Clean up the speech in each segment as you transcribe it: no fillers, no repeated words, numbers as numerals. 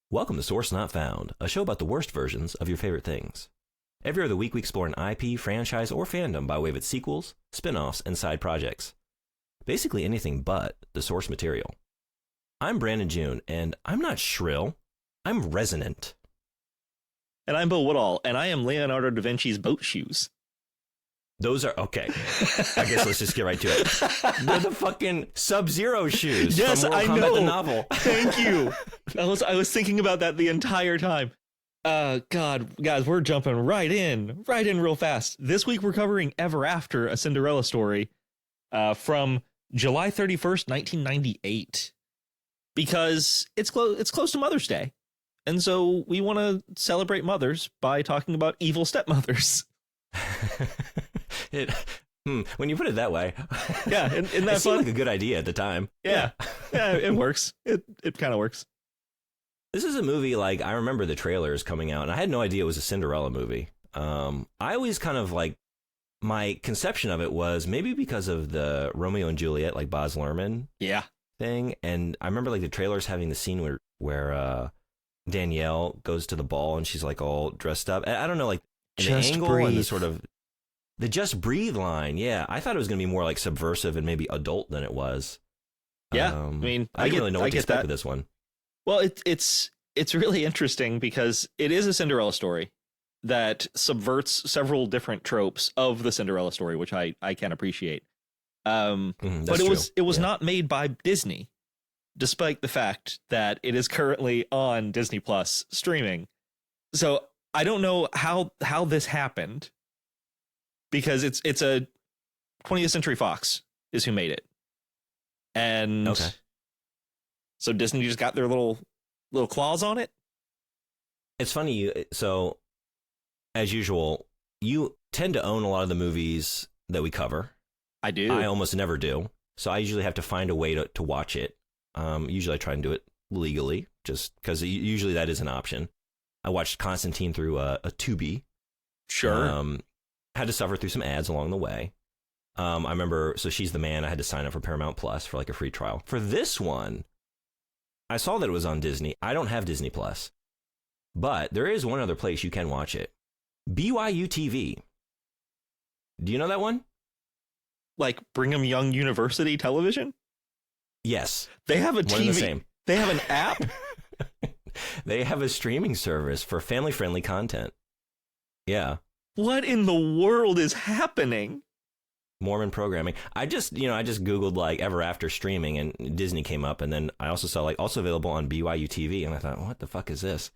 Welcome to Source Not Found, a show about the worst versions of your favorite things. Every other week we explore an IP, franchise, or fandom by way of its sequels, spin-offs, and side projects. Basically anything but the source material. I'm Brandon June, and I'm not shrill, I'm resonant. And I'm Bill Woodall, and I am Leonardo da Vinci's boat shoes. Those are, okay, I guess let's just get right to it. They're the fucking Sub-Zero shoes yes, from Mortal I Kombat know. the novel. Thank you. I was thinking about that the entire time. God, guys, we're jumping right in real fast. This week we're covering Ever After, a Cinderella story from July 31st, 1998. Because it's close to Mother's Day. And so we want to celebrate mothers by talking about evil stepmothers. When you put it that way, yeah, and that it seemed like a good idea at the time. Yeah, it works. It kind of works. This is a movie, like, I remember the trailers coming out, and I had no idea it was a Cinderella movie. I always kind of, like, my conception of it was maybe because of the Romeo and Juliet, like, Baz Luhrmann thing, and I remember, like, the trailers having the scene where Danielle goes to the ball, and she's, like, all dressed up. I don't know, like, the angle and the sort of... The Just Breathe line, yeah. I thought it was going to be more like subversive and maybe adult than it was. Yeah, I mean, I didn't really know what to expect with this one. Well, it's really interesting because it is a Cinderella story that subverts several different tropes of the Cinderella story, which I can appreciate. But it was not made by Disney, despite the fact that it is currently on Disney Plus streaming. So I don't know how this happened. Because it's a 20th Century Fox is who made it. And so Disney just got their little claws on it. It's funny. So as usual, you tend to own a lot of the movies that we cover. I do. I almost never do. So I usually have to find a way to watch it. Usually I try and do it legally, just because usually that is an option. I watched Constantine through a Tubi. Sure. Had to suffer through some ads along the way. I remember, so She's the Man, I had to sign up for Paramount Plus for like a free trial. For this one, I saw that it was on Disney. I don't have Disney Plus, but there is one other place you can watch it. BYU TV. Do you know that one? Like Brigham Young University Television? Yes. They have a TV. Same. They have an app? They have a streaming service for family-friendly content. Yeah. What in the world is happening? Mormon programming. I just Googled like Ever After streaming and Disney came up, and then I also saw like also available on BYU TV, and I thought, what the fuck is this?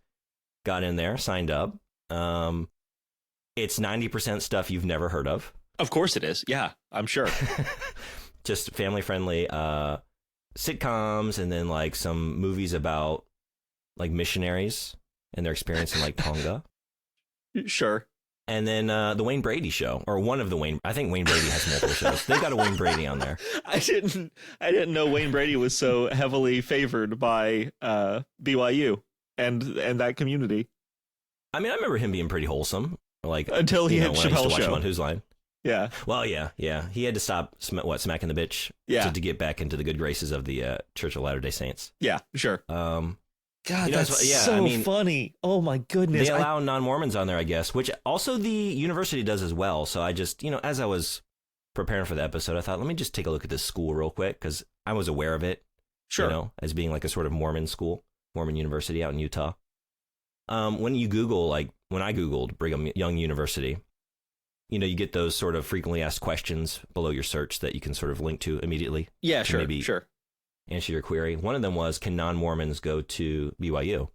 Got in there, signed up. It's 90% stuff you've never heard of. Of course it is. Yeah, I'm sure. Just family friendly sitcoms, and then like some movies about like missionaries and their experience in like Tonga. Sure. And then the Wayne Brady show, or one of the Wayne. I think Wayne Brady has multiple shows. They got a Wayne Brady on there. I didn't know Wayne Brady was so heavily favored by BYU and that community. I mean, I remember him being pretty wholesome, like until he hit Chappelle's show on Who's Line. Yeah. Well, yeah. He had to stop smacking the bitch. Yeah. To get back into the good graces of the Church of Latter-day Saints. Yeah. Sure. God, that's funny. Oh, my goodness. They allow non-Mormons on there, I guess, which also the university does as well. So I just, as I was preparing for the episode, I thought, let me just take a look at this school real quick, because I was aware of it, as being like a sort of Mormon school, Mormon university out in Utah. When you Google, like when I Googled Brigham Young University, you get those sort of frequently asked questions below your search that you can sort of link to immediately. Yeah, sure, maybe sure. Answer your query. One of them was, can non-Mormons go to BYU?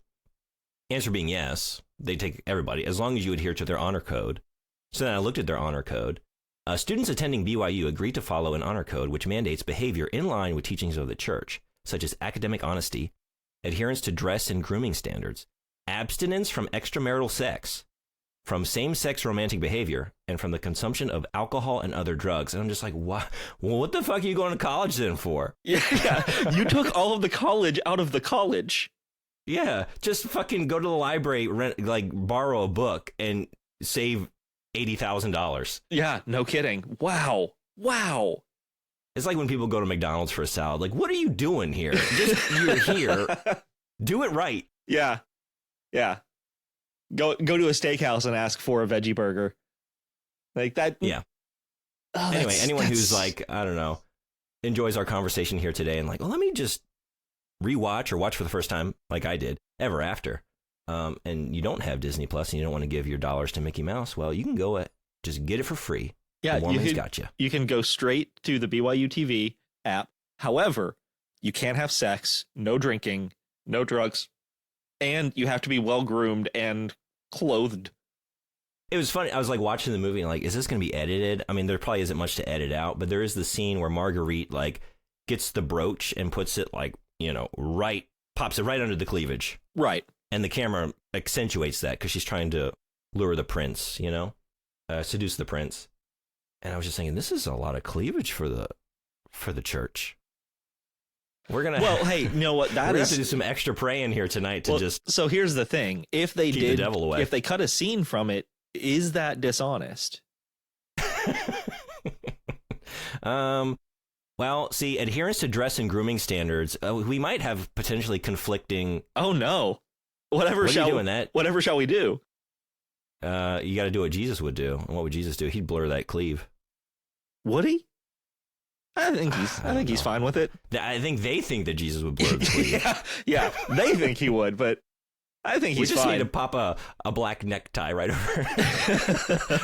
Answer being yes. They take everybody, as long as you adhere to their honor code. So then I looked at their honor code. Students attending BYU agree to follow an honor code which mandates behavior in line with teachings of the church, such as academic honesty, adherence to dress and grooming standards, abstinence from extramarital sex, from same-sex romantic behavior, and from the consumption of alcohol and other drugs. And I'm just like, what? Well, what the fuck are you going to college then for? Yeah. You took all of the college out of the college. Yeah, just fucking go to the library, borrow a book, and save $80,000. Yeah, no kidding. Wow. It's like when people go to McDonald's for a salad. Like, what are you doing here? You're here. Do it right. Yeah. Yeah. Go to a steakhouse and ask for a veggie burger. Like that. Yeah. Oh, anyway, anyone who's like, I don't know, enjoys our conversation here today and like, well, let me just rewatch or watch for the first time, like I did, Ever After. And you don't have Disney Plus and you don't want to give your dollars to Mickey Mouse. Well, you can go just get it for free. Yeah, Mormon's got you. You can go straight to the BYU TV app. However, you can't have sex, no drinking, no drugs, and you have to be well groomed and clothed. It was funny. I was like watching the movie and like, is this going to be edited? I mean, there probably isn't much to edit out, but there is the scene where Marguerite like gets the brooch and puts it like, pops it right under the cleavage. Right. And the camera accentuates that because she's trying to lure the prince, seduce the prince. And I was just thinking, this is a lot of cleavage for the church. We're gonna hey, you know what? We're gonna have to do some extra praying here tonight to just. So here's the thing: if they keep the devil away. If they cut a scene from it, is that dishonest? Well, see, adherence to dress and grooming standards, we might have potentially conflicting. Oh no! Whatever shall we do? You got to do what Jesus would do. And what would Jesus do? He'd blur that cleave. Would he? I think he's fine with it. I think they think that Jesus would blur the cleave. yeah, they think he would, but I think he's fine. We just fine. need to pop a black necktie right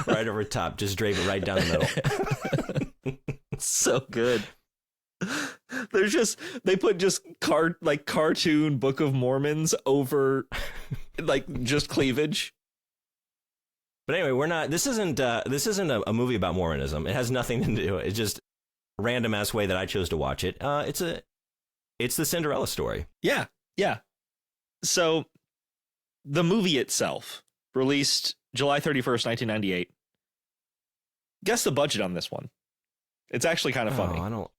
over top. Just drape it right down the middle. So good. They put just cartoon Book of Mormons over like just cleavage. But anyway, this isn't a movie about Mormonism. It has nothing to do. It's just a random ass way that I chose to watch it. It's the Cinderella story. Yeah. So the movie itself, released July 31st, 1998. Guess the budget on this one. It's actually kind of funny. I don't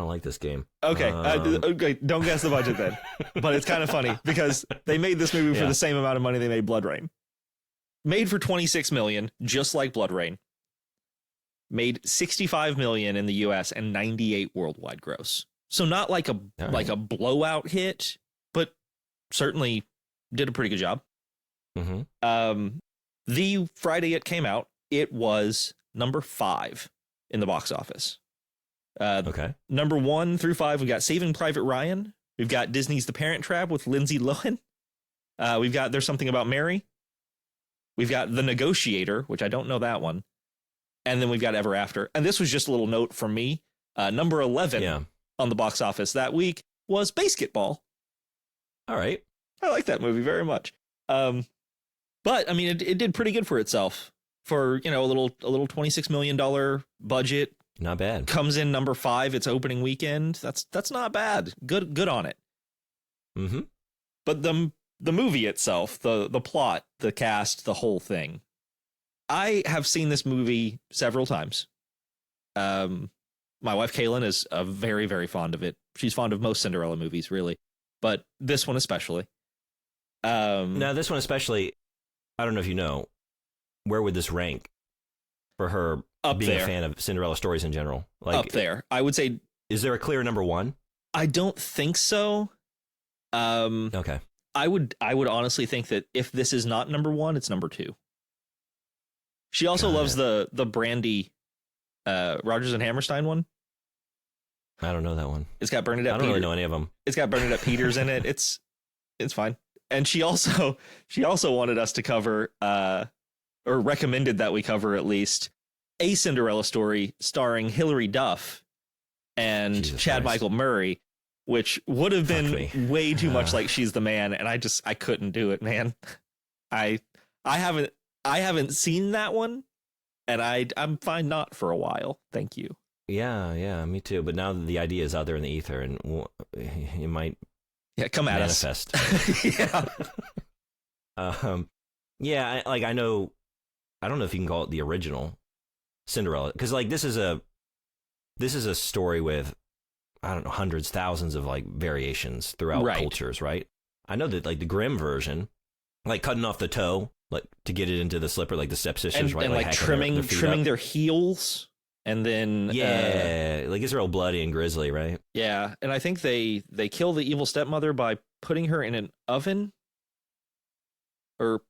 like this game. Okay, okay, don't guess the budget then. But it's kind of funny because they made this movie for the same amount of money they made Blood Rain. Made for $26 million, just like Blood Rain. Made $65 million in the U.S. and $98 worldwide gross. So not like a blowout hit, but certainly did a pretty good job. Mm-hmm. The Friday it came out, it was number 5 in the box office. Okay. Number 1 through 5, we've got Saving Private Ryan. We've got Disney's The Parent Trap with Lindsay Lohan. We've got There's Something About Mary. We've got The Negotiator, which I don't know that one. And then we've got Ever After. And this was just a little note from me. Number 11 on the box office that week was Basketball. All right. I like that movie very much. But I mean, it did pretty good for itself for, a little $26 million budget. Not bad. Comes in number 5 its opening weekend. That's not bad. Good on it. Mm-hmm. But the movie itself, the plot, the cast, the whole thing. I have seen this movie several times. My wife Kaylin is very, very fond of it. She's fond of most Cinderella movies, really, but this one especially. Now, this one especially, I don't know if you know, where would this rank for her? Up being there. A fan of Cinderella stories in general? Like, up there. I would say. Is there a clear number 1? I don't think so. Okay. I would honestly think that if this is not number 1, it's number 2. She also loves the Brandy Rodgers and Hammerstein one. I don't know that one. It's got Bernadette. I don't really know any of them. It's got Bernadette Peters in it. It's fine. And she also wanted us to cover or recommended that we cover at least A Cinderella Story starring Hilary Duff and Chad Michael Murray, which would have been way too much like She's the Man, and I couldn't do it, man. I haven't seen that one, and I'm fine not for a while. Thank you. Yeah, me too. But now the idea is out there in the ether, and it might come at manifest. Yeah. I know. I don't know if you can call it the original Cinderella, because like this is a story with, I don't know, hundreds, thousands of like variations throughout cultures, right? I know that like the Grimm version, like cutting off the toe, like to get it into the slipper, like the stepsisters, right? And like trimming their heels, and then like it's real bloody and grisly, right? Yeah, and I think they kill the evil stepmother by putting her in an oven. Or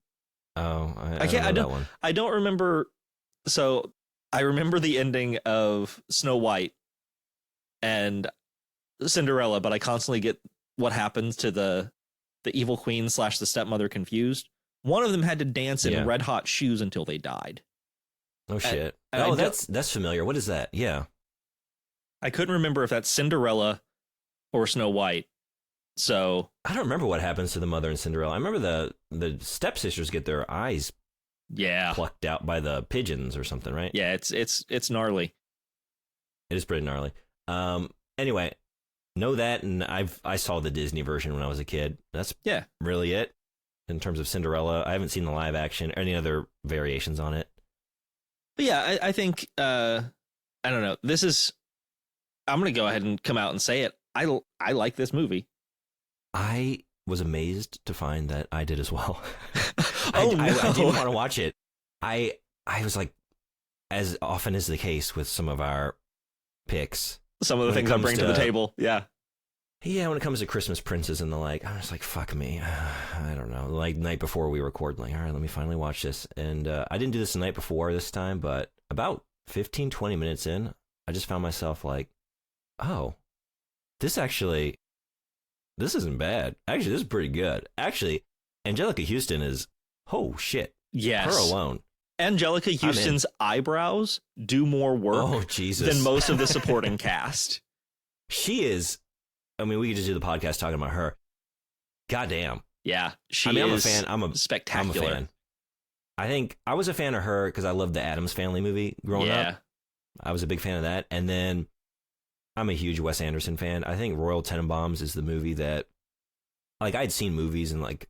I can't. I don't know that one. I don't remember. So I remember the ending of Snow White and Cinderella, but I constantly get what happens to the evil queen / the stepmother confused. One of them had to dance in red hot shoes until they died. Oh shit! Oh, that's familiar. What is that? Yeah, I couldn't remember if that's Cinderella or Snow White. So I don't remember what happens to the mother in Cinderella. I remember the stepsisters get their eyes plucked out by the pigeons or something, right? Yeah, it's gnarly. It is pretty gnarly. Anyway, know that, and I saw the Disney version when I was a kid. That's really it in terms of Cinderella. I haven't seen the live action or any other variations on it. But yeah, I think I don't know. I'm gonna go ahead and come out and say it. I like this movie. I was amazed to find that I did as well. I didn't want to watch it. I was like, as often is the case with some of our picks, some of the things I bring to the table. Yeah. Yeah, when it comes to Christmas princes and the like, I'm just like, fuck me. I don't know. Like, night before we record, like, all right, let me finally watch this. And I didn't do this the night before this time, but about 15, 20 minutes in, I just found myself like, oh, this isn't bad. Actually, this is pretty good. Actually, Anjelica Huston is, oh shit. Yes. Her alone. Anjelica Huston's eyebrows do more work than most of the supporting cast. She is, I mean, we could just do the podcast talking about her. Goddamn. Yeah. I'm a fan. Spectacular. I'm a fan. I think I was a fan of her because I loved the Addams Family movie growing up. I was a big fan of that. And then I'm a huge Wes Anderson fan. I think Royal Tenenbaums is the movie that, like, I'd seen movies and, like,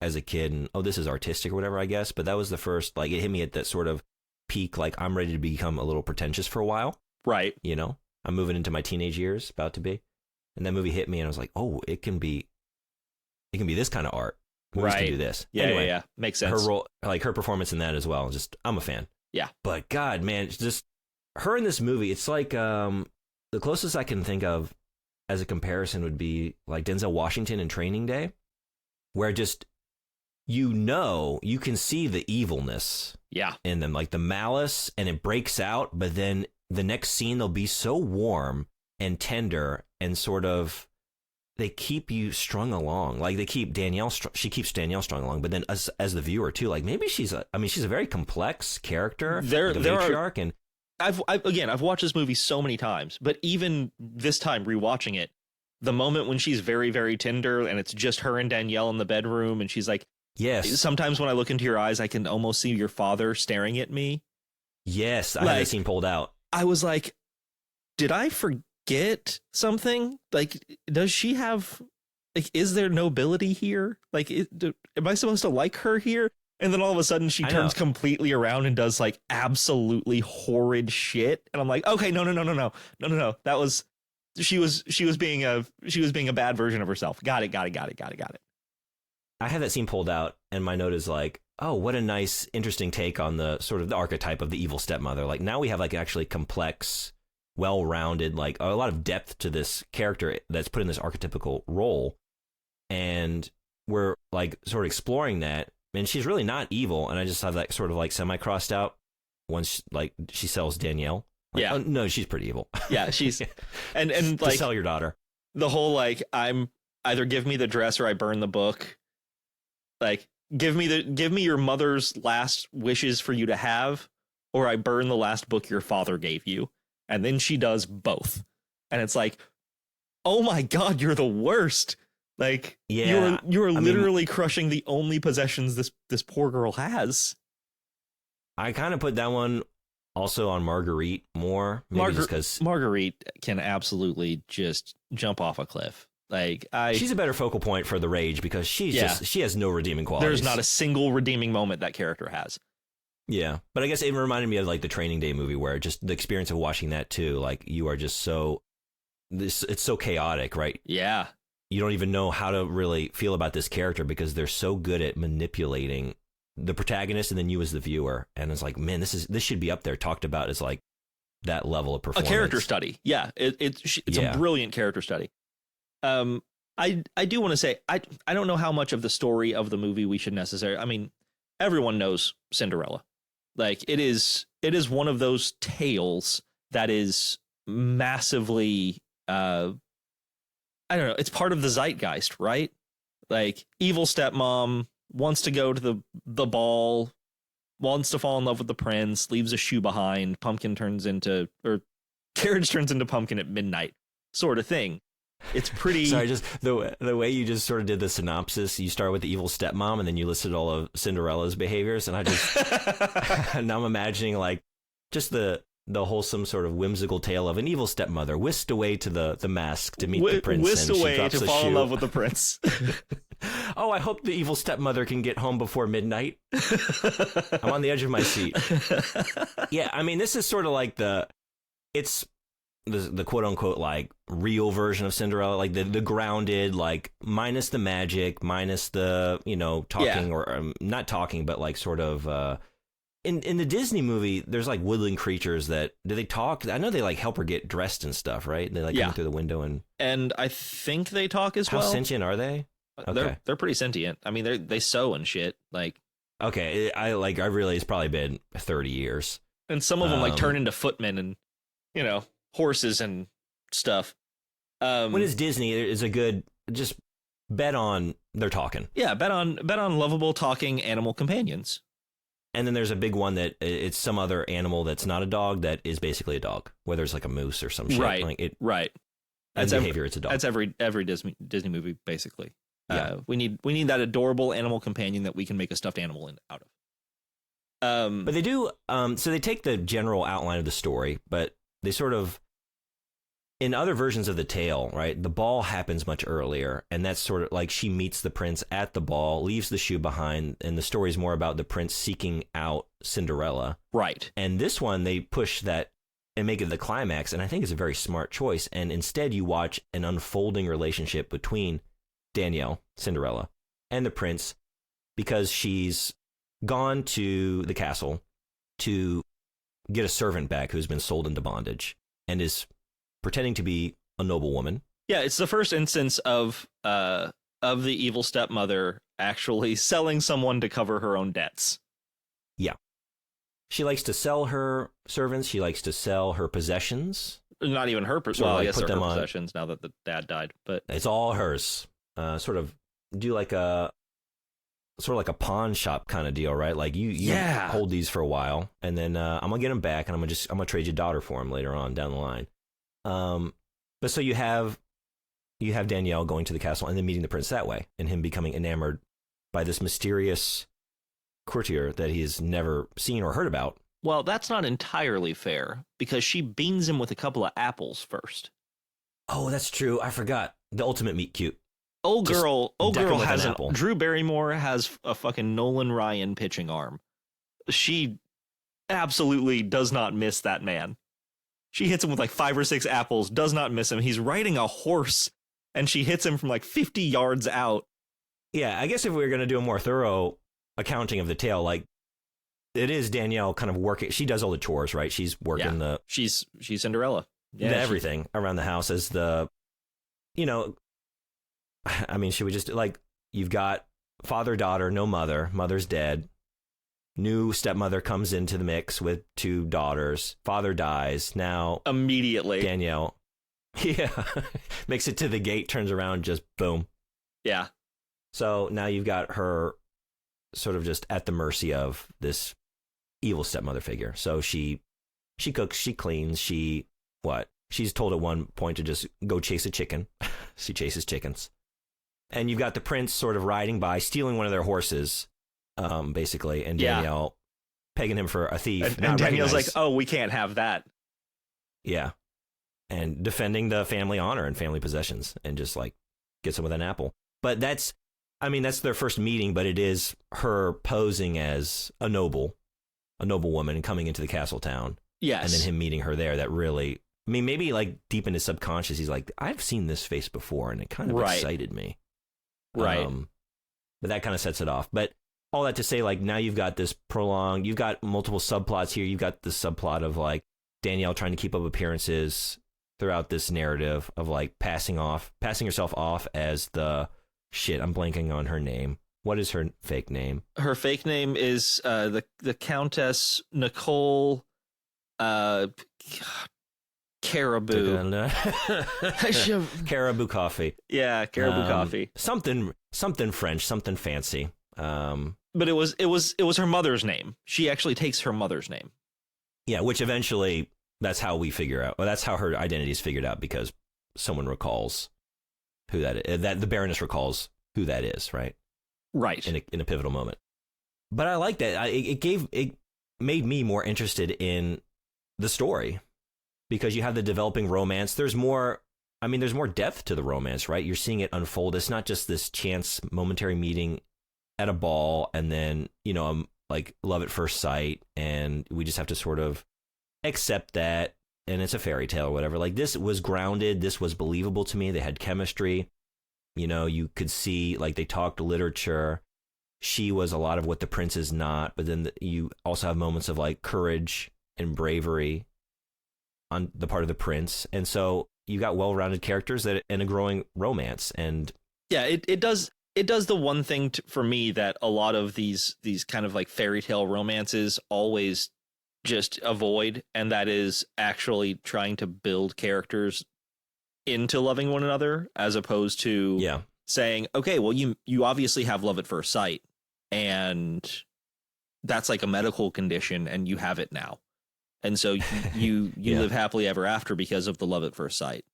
as a kid and, oh, this is artistic or whatever, I guess. But that was the first, like, it hit me at that sort of peak, like, I'm ready to become a little pretentious for a while. Right. You know? I'm moving into my teenage years, about to be. And that movie hit me and I was like, oh, it can be this kind of art. Movies can do this. Yeah, anyway, yeah. Makes sense. Her role, like, her performance in that as well. Just, I'm a fan. Yeah. But God, man, it's just her in this movie. It's like, the closest I can think of as a comparison would be like Denzel Washington in Training Day, where just, you can see the evilness in them, like the malice, and it breaks out, but then the next scene, they'll be so warm and tender and sort of, they keep you strung along. Like they keep she keeps Danielle strung along, but then as the viewer too, like maybe she's a very complex character, there matriarch, and I've watched this movie so many times, but even this time rewatching it, the moment when she's very, very tender and it's just her and Danielle in the bedroom and she's like, yes, sometimes when I look into your eyes, I can almost see your father staring at me. Yes, I had that scene pulled out. I was like, did I forget something? Like, does she have, like, is there nobility here? Like, am I supposed to like her here? And then all of a sudden she turns completely around and does like absolutely horrid shit. And I'm like, okay, no. That was, she was being a bad version of herself. Got it. I had that scene pulled out and my note is like, oh, what a nice, interesting take on the sort of the archetype of the evil stepmother. Like now we have like actually complex, well-rounded, like a lot of depth to this character that's put in this archetypical role. And we're like sort of exploring that. And she's really not evil, and I just have that sort of like semi-crossed out once like she sells Danielle. Like, yeah, oh, no, she's pretty evil. Yeah, she's and like to sell your daughter. The whole like, I'm either give me the dress or I burn the book. Like give me your mother's last wishes for you to have, or I burn the last book your father gave you. And then she does both, and it's like, oh my God, you're the worst. Like, yeah, you're literally crushing the only possessions this poor girl has. I kind of put that one also on Marguerite more, maybe just because Marguerite can absolutely just jump off a cliff. Like she's a better focal point for the rage because she has no redeeming qualities. There's not a single redeeming moment that character has. Yeah, but I guess it reminded me of like the Training Day movie where just the experience of watching that too, like you are just it's so chaotic, right? Yeah. You don't even know how to really feel about this character because they're so good at manipulating the protagonist and then you as the viewer. And it's like, man, this should be up there talked about as like that level of performance. A character study. Yeah. It's a brilliant character study. I do want to say I don't know how much of the story of the movie we should necessarily. I mean, everyone knows Cinderella. Like it is one of those tales that is massively I don't know, it's part of the zeitgeist, right? Like evil stepmom wants to go to the ball, wants to fall in love with the prince, leaves a shoe behind, carriage turns into pumpkin at midnight, sort of thing. It's pretty. Sorry, just the way you just sort of did the synopsis. You start with the evil stepmom, and then you listed all of Cinderella's behaviors, and I just now I'm imagining like just the wholesome sort of whimsical tale of an evil stepmother whisked away to the mask to meet the prince, whisked and away to fall in love with the prince. Oh, I hope the evil stepmother can get home before midnight. I'm on the edge of my seat. Yeah, I mean, this is sort of like it's the quote unquote like real version of Cinderella, like the grounded, like minus the magic, minus the, talking or not talking, but like sort of in the Disney movie, there's like woodland creatures do they talk? I know they like help her get dressed and stuff, right? They like come through the window and I think they talk as well. How sentient are they? Okay. They're pretty sentient. I mean, they sew and shit. Like, okay, I realize it's probably been 30 years, and some of them like turn into footmen and horses and stuff. When it's Disney, is a good just bet on they're talking. Yeah, bet on lovable talking animal companions. And then there's a big one that it's some other animal that's not a dog that is basically a dog, whether it's like a moose or some shit. Right. Like right. That's behavior. It's a dog. That's every Disney movie basically. Yeah. We need that adorable animal companion that we can make a stuffed animal out of. But they do. So they take the general outline of the story, but they sort of, in other versions of the tale, right? The ball happens much earlier, and that's sort of like she meets the prince at the ball, leaves the shoe behind, and the story is more about the prince seeking out Cinderella. Right. And this one, they push that and make it the climax, and I think it's a very smart choice. And instead, you watch an unfolding relationship between Danielle, Cinderella, and the prince, because she's gone to the castle to get a servant back who's been sold into bondage and is pretending to be a noblewoman. Yeah, it's the first instance of the evil stepmother actually selling someone to cover her own debts. Yeah. She likes to sell her servants. She likes to sell her possessions. Not even her well, I guess put they're them her on possessions now that the dad died, but it's all hers. Sort of do like a pawn shop kind of deal, right? Like you hold these for a while, and then I'm gonna get them back, and I'm gonna trade your daughter for them later on down the line. But so you have Danielle going to the castle and then meeting the prince that way, and him becoming enamored by this mysterious courtier that he's never seen or heard about. Well, that's not entirely fair, because she beans him with a couple of apples first. Oh, that's true. I forgot. The ultimate meet cute. Old girl has Drew Barrymore has a fucking Nolan Ryan pitching arm. She absolutely does not miss that man. She hits him with like 5 or 6 apples, does not miss him. He's riding a horse, and she hits him from like 50 yards out. Yeah, I guess if we were going to do a more thorough accounting of the tale, like, it is Danielle kind of working. She does all the chores, right? She's working she's Cinderella. Yeah, everything around the house as the, I mean, should we just, like, you've got father, daughter, no mother. Mother's dead. New stepmother comes into the mix with 2 daughters. Father dies. Now immediately Danielle, makes it to the gate, turns around, just boom. Yeah. So now you've got her sort of just at the mercy of this evil stepmother figure. So she cooks, she cleans, she's told at one point to just go chase a chicken. She chases chickens. And you've got the prince sort of riding by, stealing one of their horses. Basically, and Danielle pegging him for a thief. And Danielle's like, oh, we can't have that. Yeah. And defending the family honor and family possessions, and just like gets him with an apple. But that's their first meeting, but it is her posing as a noblewoman coming into the castle town. Yes. And then him meeting her there. That really, maybe like deep in his subconscious, he's like, I've seen this face before, and it kind of excited me. Right. But that kind of sets it off. But all that to say, like, now you've got this prolonged, you've got multiple subplots here. You've got the subplot of like Danielle trying to keep up appearances throughout this narrative of like passing yourself off as the shit. I'm blanking on her name. What is her fake name? Her fake name is the Countess Nicole Caribou. Caribou Coffee. Yeah, Caribou Coffee. Something French, something fancy. But it was her mother's name. She actually takes her mother's name. Yeah, which eventually that's how we figure out. Well, that's how her identity is figured out because someone recalls who that is. That the baroness recalls who that is, right? Right. In a pivotal moment. But I like that. It made me more interested in the story because you have the developing romance. There's more depth to the romance, right? You're seeing it unfold. It's not just this chance momentary meeting at a ball and then, like love at first sight. And we just have to sort of accept that. And it's a fairy tale or whatever. Like this was grounded. This was believable to me. They had chemistry. You could see like they talked literature. She was a lot of what the prince is not. But then you also have moments of like courage and bravery on the part of the prince. And so you got well-rounded characters and a growing romance. And yeah, it does the one thing for me that a lot of these kind of like fairy tale romances always just avoid, and that is actually trying to build characters into loving one another, as opposed to saying, okay, well, you obviously have love at first sight, and that's like a medical condition, and you have it now, and so you live happily ever after because of the love at first sight.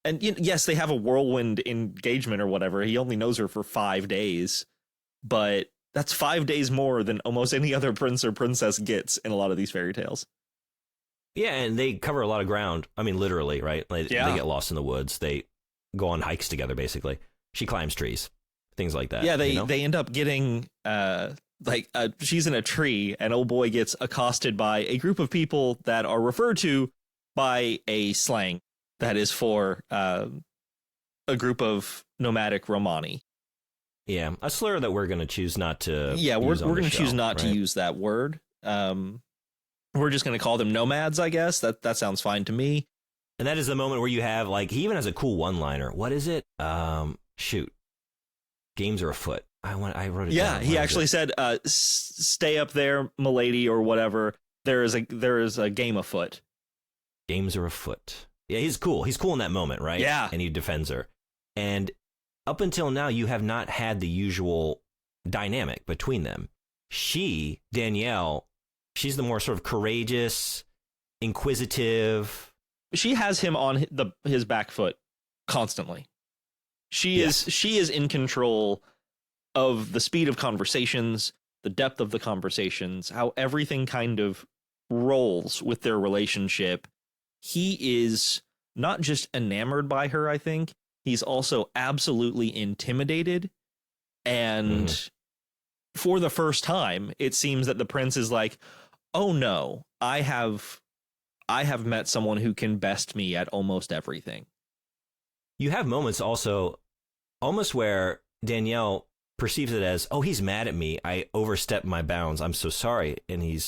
And yes, they have a whirlwind engagement or whatever. He only knows her for 5 days, but that's 5 days more than almost any other prince or princess gets in a lot of these fairy tales. Yeah, and they cover a lot of ground. I mean, literally, right? Like, they get lost in the woods. They go on hikes together, basically. She climbs trees, things like that. Yeah, they end up getting, she's in a tree, and old boy gets accosted by a group of people that are referred to by a slang that is for a group of nomadic Romani. Yeah, a slur that we're going to choose not to. Yeah, we're going to choose not to use that word. We're just going to call them nomads, I guess. That sounds fine to me. And that is the moment where you have, like, he even has a cool one-liner. What is it? Shoot. Games are afoot. I wrote it down. Yeah, he actually said, stay up there, milady, or whatever. There is a game afoot. Games are afoot. Yeah, he's cool. He's cool in that moment, right? Yeah. And he defends her. And up until now, you have not had the usual dynamic between them. Danielle, she's the more sort of courageous, inquisitive. She has him on his back foot constantly. She is in control of the speed of conversations, the depth of the conversations, how everything kind of rolls with their relationship. He is not just enamored by her, I think. He's also absolutely intimidated. And for the first time, it seems that the prince is like, oh no, I have met someone who can best me at almost everything. You have moments also almost where Danielle perceives it as, oh, he's mad at me. I overstepped my bounds. I'm so sorry. And he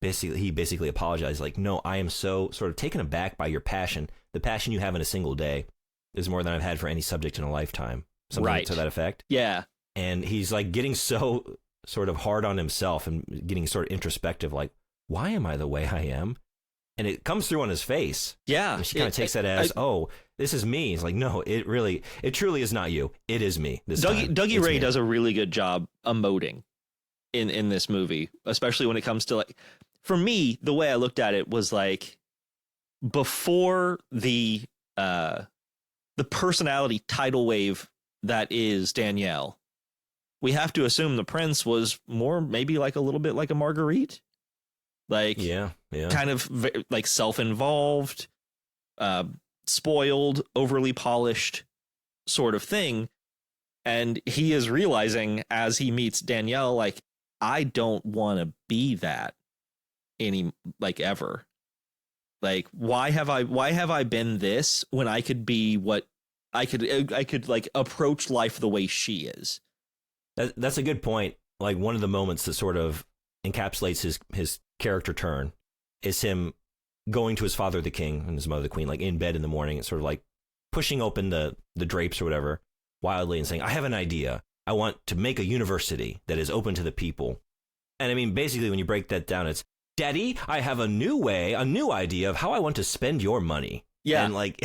basically apologized. Like, no, I am so sort of taken aback by your passion. The passion you have in a single day is more than I've had for any subject in a lifetime. Something to that effect. Yeah. And he's like getting so sort of hard on himself and getting sort of introspective, like, why am I the way I am? And it comes through on his face. Yeah. And she kind of takes that as, oh, this is me. It's like, no, it truly is not you. It is me. Dougie Ray does a really good job emoting in this movie, especially when it comes to, like, for me, the way I looked at it was like, before the personality tidal wave that is Danielle, we have to assume the prince was more maybe like a little bit like a Marguerite. Like, kind of like self-involved, spoiled, overly polished sort of thing. And he is realizing as he meets Danielle, like, I don't want to be that ever. Like, why have I been this when I could be what I could like approach life the way she is? That's a good point. Like, one of the moments that sort of encapsulates his character turn is him going to his father, the king, and his mother, the queen, like in bed in the morning, and sort of like pushing open the drapes or whatever wildly and saying, I have an idea. I want to make a university that is open to the people. And I mean, basically, when you break that down, it's, Daddy, I have a new idea of how I want to spend your money. Yeah. And like,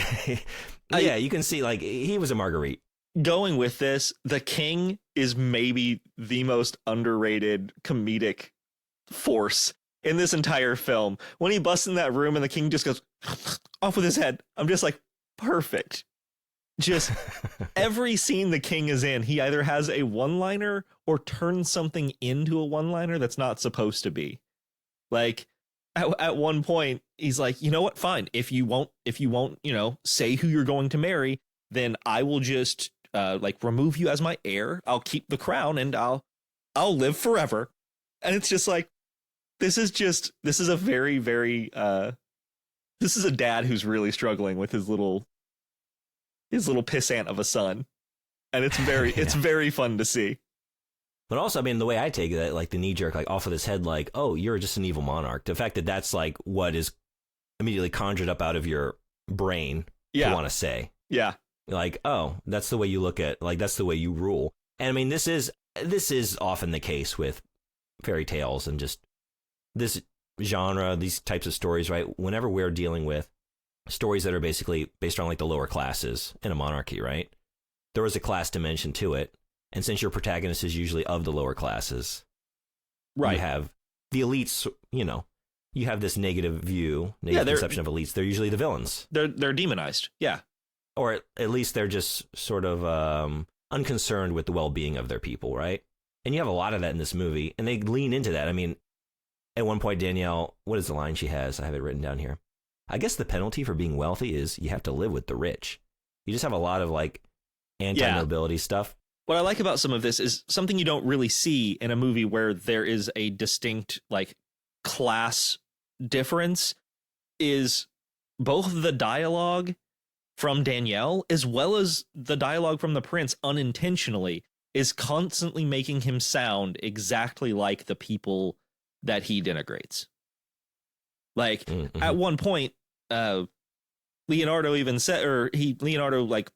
yeah, you can see like he was a Marguerite. Going with this, the king is maybe the most underrated comedic force in this entire film. When he busts in that room and the king just goes off with his head, I'm just like, perfect. Just every scene the king is in, he either has a one-liner or turns something into a one-liner that's not supposed to be. Like at one point, he's like, you know what? Fine. If you won't, say who you're going to marry, then I will just like remove you as my heir. I'll keep the crown and I'll live forever. And it's just like, this is a very, very, this is a dad who's really struggling with his little pissant of a son. And it's very, it's very fun to see. But also, I mean, the way I take it, like the knee jerk, like off of his head, like, oh, you're just an evil monarch. The fact that that's like what is immediately conjured up out of your brain to want to say. Yeah. Like, oh, that's the way you look at, like, that's the way you rule. And I mean, this is often the case with fairy tales and just this genre, these types of stories, right? Whenever we're dealing with stories that are basically based on like the lower classes in a monarchy, right? There was a class dimension to it. And since your protagonist is usually of the lower classes, right, you have the elites, you have this negative conception of elites. They're usually the villains. They're demonized. Yeah. Or at least they're just sort of unconcerned with the well-being of their people, right? And you have a lot of that in this movie, and they lean into that. I mean, at one point, Danielle, what is the line she has? I have it written down here. I guess the penalty for being wealthy is you have to live with the rich. You just have a lot of like anti-nobility stuff. What I like about some of this is something you don't really see in a movie where there is a distinct like class difference is both the dialogue from Danielle as well as the dialogue from the prince unintentionally is constantly making him sound exactly like the people that he denigrates. Like at one point, Leonardo even said, Leonardo like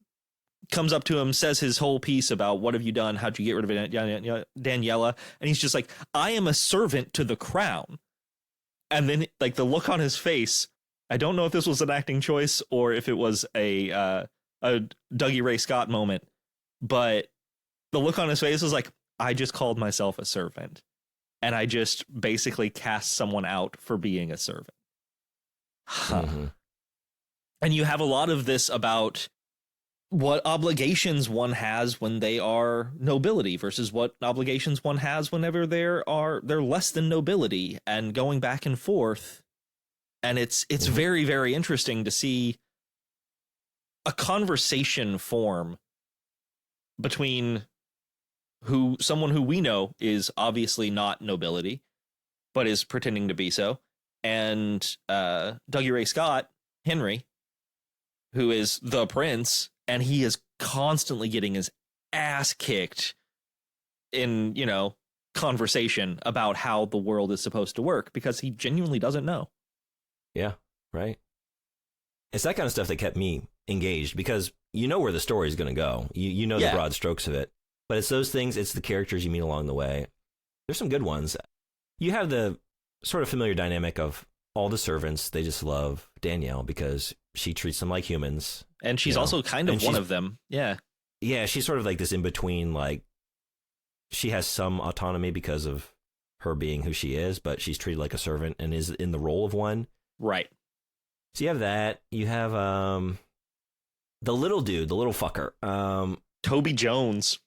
comes up to him, says his whole piece about what have you done? How'd you get rid of Daniela? And he's just like, I am a servant to the crown. And then like the look on his face, I don't know if this was an acting choice or if it was a Dougie Ray Scott moment, but the look on his face was like, I just called myself a servant. And I just basically cast someone out for being a servant. And you have a lot of this about what obligations one has when they are nobility versus what obligations one has whenever they're less than nobility, and going back and forth. And it's very, very interesting to see a conversation form between someone who we know is obviously not nobility, but is pretending to be so, and Dougie Ray Scott, Henry, who is the prince, and he is constantly getting his ass kicked in, conversation about how the world is supposed to work because he genuinely doesn't know. Yeah, right. It's that kind of stuff that kept me engaged because you know where the story is going to go. You know the broad strokes of it. But it's those things, it's the characters you meet along the way. There's some good ones. You have the sort of familiar dynamic of all the servants, they just love Danielle because she treats them like humans. And she's also kind of one of them. Yeah. Yeah, she's sort of like this in-between, like, she has some autonomy because of her being who she is, but she's treated like a servant and is in the role of one. Right. So you have that. You have the little dude, the little fucker. Toby Jones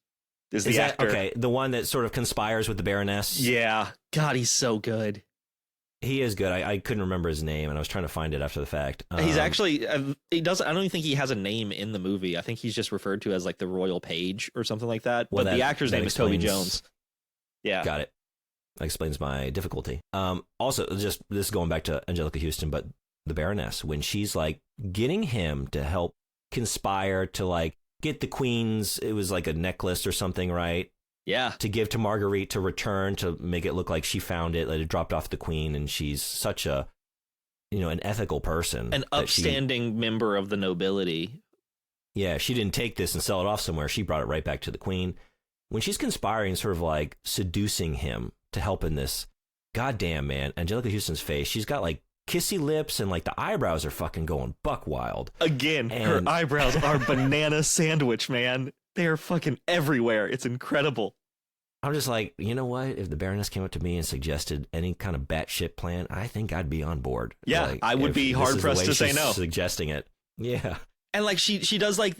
is the actor. Okay, the one that sort of conspires with the baroness. Yeah. God, he's so good. He is good. I couldn't remember his name, and I was trying to find it after the fact. He's actually, he doesn't. I don't even think he has a name in the movie. I think he's just referred to as like the Royal Page or something like that. Well, but the actor's name is Toby Jones. Yeah, got it. That explains my difficulty. Also, just this is going back to Anjelica Huston, but the Baroness, when she's like getting him to help conspire to like get the Queen's, it was like a necklace or something, right? Yeah. To give to Marguerite to return to make it look like she found it, like it dropped off the Queen, and she's such a an ethical person, an upstanding member of the nobility. Yeah, she didn't take this and sell it off somewhere. She brought it right back to the queen. When she's conspiring, sort of like seducing him to help in this, goddamn, man, Anjelica Huston's face, she's got like kissy lips and like the eyebrows are fucking going buck wild. Again, her eyebrows are banana sandwich, man. They are fucking everywhere. It's incredible. I'm just like, you know what? If the Baroness came up to me and suggested any kind of batshit plan, I think I'd be on board. Yeah, like, I would be hard pressed to say no. Suggesting it. Yeah. And like she does like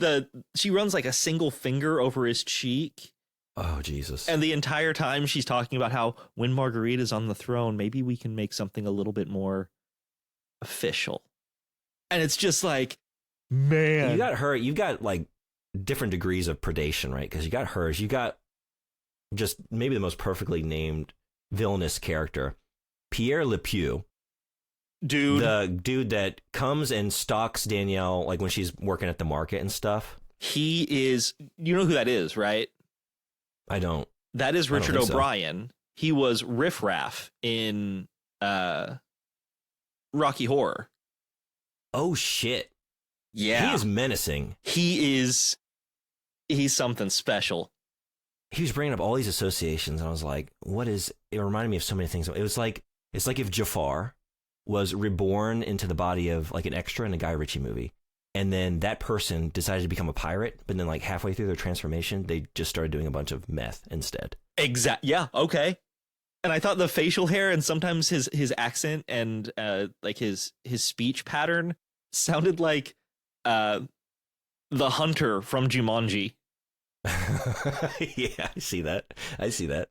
she runs like a single finger over his cheek. Oh, Jesus. And the entire time she's talking about how when Marguerite is on the throne, maybe we can make something a little bit more official. And it's just like, man. You got her. You've got like different degrees of predation, right? Because you got hers. You got just maybe the most perfectly named villainous character, Pierre Le Pew. Dude. The dude that comes and stalks Danielle like when she's working at the market and stuff. He is, you know who that is, right? I don't. That is Richard O'Brien. So. He was Riff Raff in Rocky Horror. Oh, shit. Yeah. He is menacing. He's something special. He was bringing up all these associations, and I was like, it reminded me of so many things. It's like if Jafar was reborn into the body of like an extra in a Guy Ritchie movie. And then that person decided to become a pirate, but then like halfway through their transformation, they just started doing a bunch of meth instead. Yeah. Okay. And I thought the facial hair and sometimes his accent and like his speech pattern sounded like the hunter from Jumanji. Yeah, I see that.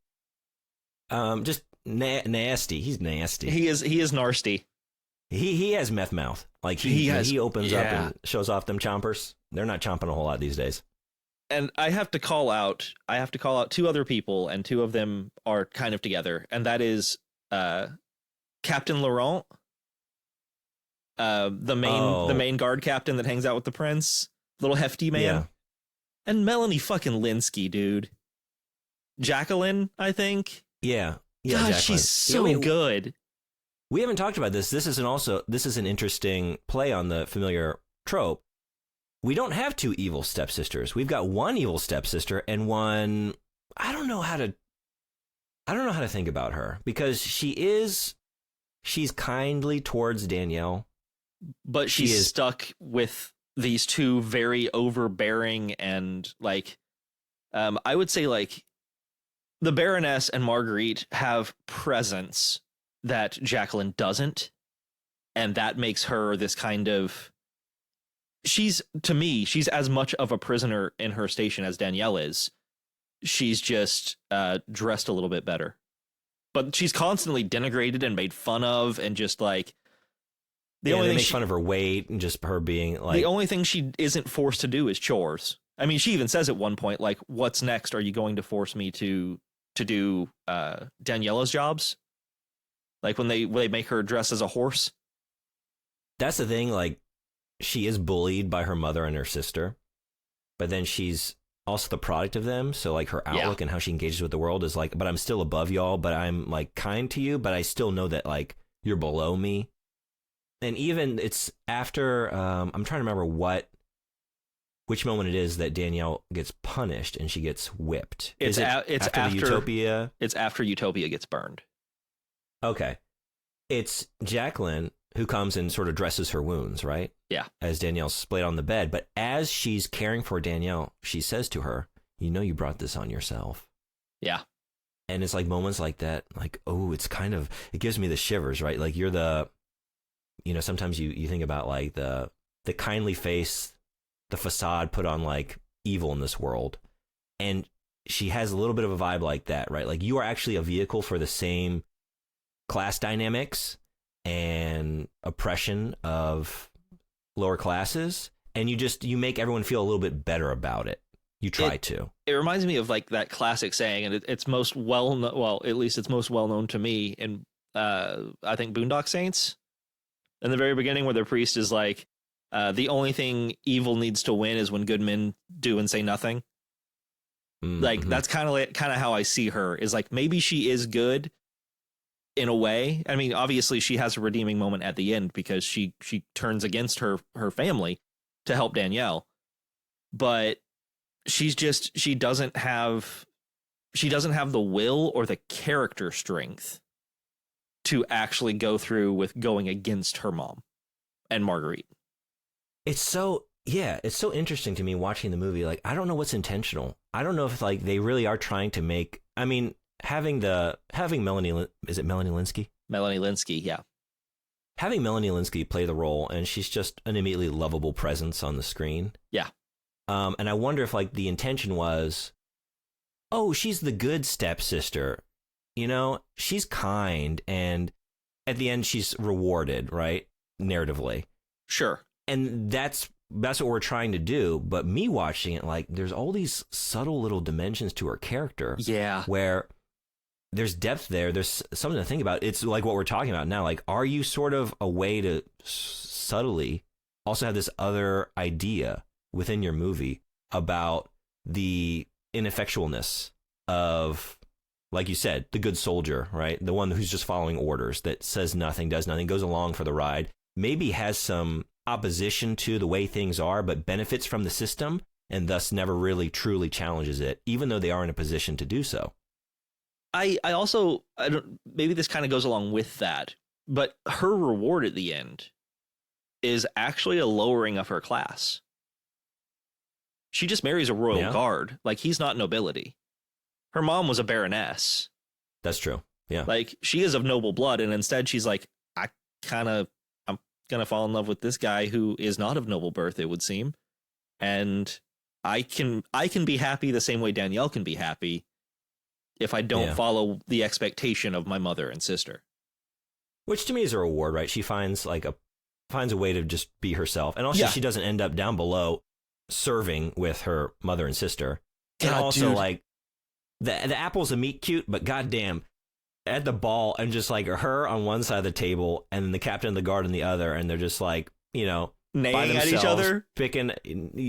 Just nasty. He's nasty. He is nasty. He has meth mouth. Like he opens up and shows off them chompers. They're not chomping a whole lot these days. And I have to call out two other people, and two of them are kind of together, and that is Captain Laurent, the main guard captain that hangs out with the prince, little hefty man. Yeah. And Melanie fucking Linsky, dude. Jacqueline, I think. Yeah. God, Jacqueline. she's so good. We haven't talked about this. This is an interesting play on the familiar trope. We don't have two evil stepsisters. We've got one evil stepsister and one. I don't know how to think about her, because she's kindly towards Danielle, but she's stuck with these two very overbearing and like, I would say like the Baroness and Marguerite have presence that Jacqueline doesn't. And that makes her this kind of, she's as much of a prisoner in her station as Danielle is. She's just dressed a little bit better. But she's constantly denigrated and made fun of, and just like they make fun of her weight and just her being like, the only thing she isn't forced to do is chores. I mean, she even says at one point, like, what's next? Are you going to force me to do Daniella's jobs? Like when they make her dress as a horse. That's the thing. Like, she is bullied by her mother and her sister, but then she's also the product of them. So like her outlook and how she engages with the world is like, but I'm still above y'all, but I'm like kind to you, but I still know that like you're below me. And even it's after, I'm trying to remember which moment it is that Danielle gets punished and she gets whipped. It's after Utopia. It's after Utopia gets burned. Okay. It's Jacqueline who comes and sort of dresses her wounds, right? Yeah. As Danielle's splayed on the bed. But as she's caring for Danielle, she says to her, you know, you brought this on yourself. Yeah. And it's like moments like that, like, oh, it's kind of, it gives me the shivers, right? Like you're the, you know, sometimes you think about like the kindly face, the facade put on like evil in this world. And she has a little bit of a vibe like that, right? Like you are actually a vehicle for the same class dynamics and oppression of lower classes, and you make everyone feel a little bit better about it. You try to. It reminds me of like that classic saying, and it's most at least it's most well known to me in I think Boondock Saints, in the very beginning, where the priest is like, the only thing evil needs to win is when good men do and say nothing. Mm-hmm. Like that's kind of how I see her, is like maybe she is good, in a way. I mean, obviously she has a redeeming moment at the end because she turns against her family to help Danielle, but she doesn't have the will or the character strength to actually go through with going against her mom and Marguerite. It's so interesting to me watching the movie. Like, I don't know what's intentional. I don't know if like they really are trying to make, I mean, having Melanie, is it Melanie Linsky? Melanie Linsky, yeah. Having Melanie Linsky play the role, and she's just an immediately lovable presence on the screen. Yeah. And I wonder if like the intention was, oh, she's the good stepsister. You know, she's kind, and at the end she's rewarded, right? Narratively. Sure. And that's what we're trying to do. But me watching it, like, there's all these subtle little dimensions to her character. Yeah. Where there's depth there. There's something to think about. It's like what we're talking about now. Like, are you sort of a way to subtly also have this other idea within your movie about the ineffectualness of, like you said, the good soldier, right? The one who's just following orders, that says nothing, does nothing, goes along for the ride, maybe has some opposition to the way things are, but benefits from the system and thus never really truly challenges it, even though they are in a position to do so. I also, maybe this kind of goes along with that, but her reward at the end is actually a lowering of her class. She just marries a royal guard. Like, he's not nobility. Her mom was a baroness. That's true. Yeah. Like, she is of noble blood, and instead she's like, I'm gonna fall in love with this guy who is not of noble birth, it would seem. And I can be happy the same way Danielle can be happy if I don't follow the expectation of my mother and sister. Which to me is a reward, right? She finds a way to just be herself. And also she doesn't end up down below serving with her mother and sister. And also, dude, like, the apple's a meat cute, but goddamn, at the ball, and just like her on one side of the table and the captain of the guard on the other, and they're just like, you know, neighing at each other, picking,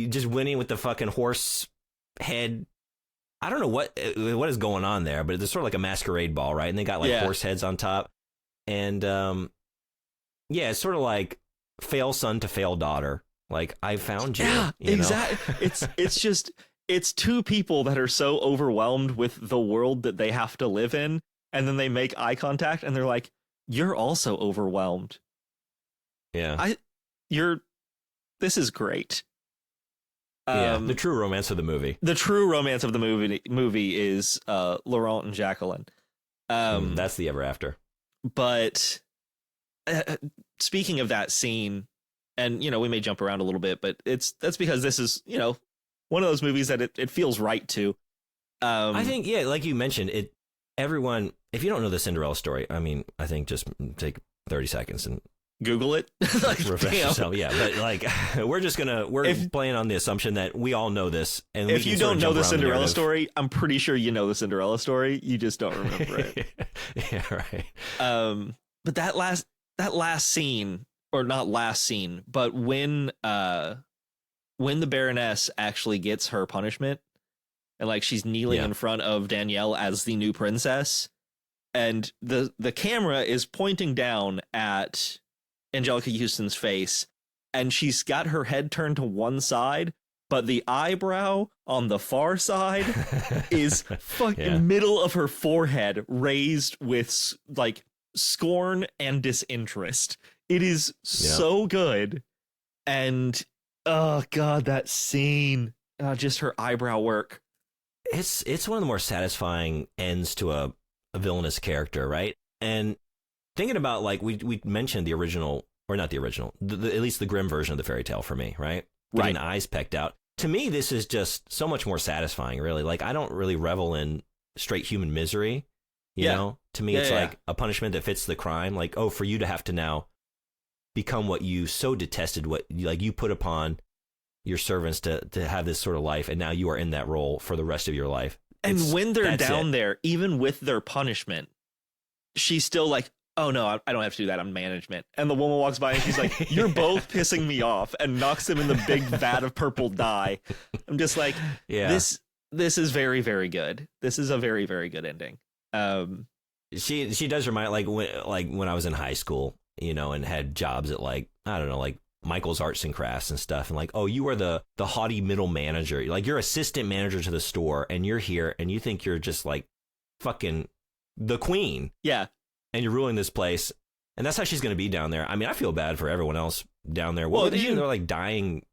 just winning with the fucking horse head. I don't know what is going on there, but it's sort of like a masquerade ball, right? And they got like horse heads on top, and it's sort of like fail son to fail daughter. Like, I found you. Yeah, you exactly. It's two people that are so overwhelmed with the world that they have to live in, and then they make eye contact and they're like, you're also overwhelmed. Yeah. This is great. The true romance of the movie. The true romance of the movie is Laurent and Jacqueline. That's the ever after. But speaking of that scene, and, you know, we may jump around a little bit, but that's because this is, you know, one of those movies that it feels right to. I think, like you mentioned, everyone, if you don't know the Cinderella story, I mean, I think just take 30 seconds and Google it. Like, refresh yourself. Yeah, but like, we're playing on the assumption that we all know this. And if you don't know the Cinderella story, I'm pretty sure you know the Cinderella story. You just don't remember it. Yeah, right. But that last scene, or not last scene, but when the Baroness actually gets her punishment, and like she's kneeling in front of Danielle as the new princess, and the camera is pointing down at Anjelica Huston's face, and she's got her head turned to one side, but the eyebrow on the far side is fucking middle of her forehead raised with like scorn and disinterest. It is so good. And oh god, that scene, just her eyebrow work. It's one of the more satisfying ends to a villainous character, right? And thinking about, like, we mentioned the original, or not the original, at least the grim version of the fairy tale for me, right? Getting eyes pecked out. To me, this is just so much more satisfying, really. Like, I don't really revel in straight human misery, you know? To me, it's like a punishment that fits the crime. Like, oh, for you to have to now become what you so detested, what like you put upon your servants to have this sort of life, and now you are in that role for the rest of your life. And when they're down there, even with their punishment, she's still like, oh no, I don't have to do that, I'm management. And the woman walks by and she's like, you're both pissing me off, and knocks him in the big vat of purple dye. I'm just like, this is very, very good. This is a very, very good ending. she does remind like when I was in high school, you know, and had jobs at like, I don't know, like Michael's Arts and Crafts and stuff, and like, oh, you are the haughty middle manager, like you're assistant manager to the store, and you're here and you think you're just like fucking the queen, yeah, and you're ruling this place, and that's how she's going to be down there. I mean, I feel bad for everyone else down there. What were they? They're like dying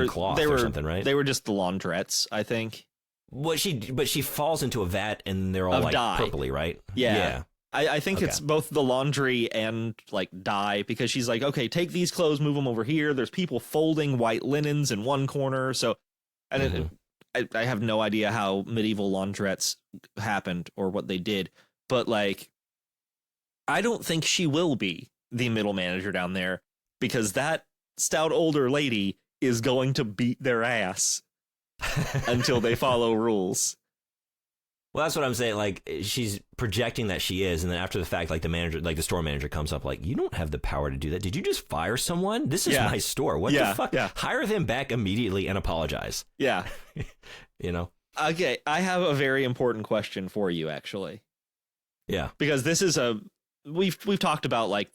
cloth or something, right? They were just the laundrettes, I think. But she falls into a vat and they're all of like dye. Purpley, right? Yeah. I think it's both the laundry and like dye, because she's like, okay, take these clothes, move them over here. There's people folding white linens in one corner. So, and I have no idea how medieval laundrettes happened or what they did, but like, I don't think she will be the middle manager down there, because that stout older lady is going to beat their ass until they follow rules. Well, that's what I'm saying. Like, she's projecting that she is, and then after the fact, like the store manager comes up, like, you don't have the power to do that. Did you just fire someone? This is my store. What the fuck? Yeah. Hire them back immediately and apologize. Yeah. You know? Okay, I have a very important question for you, actually. Yeah. Because this is we've talked about like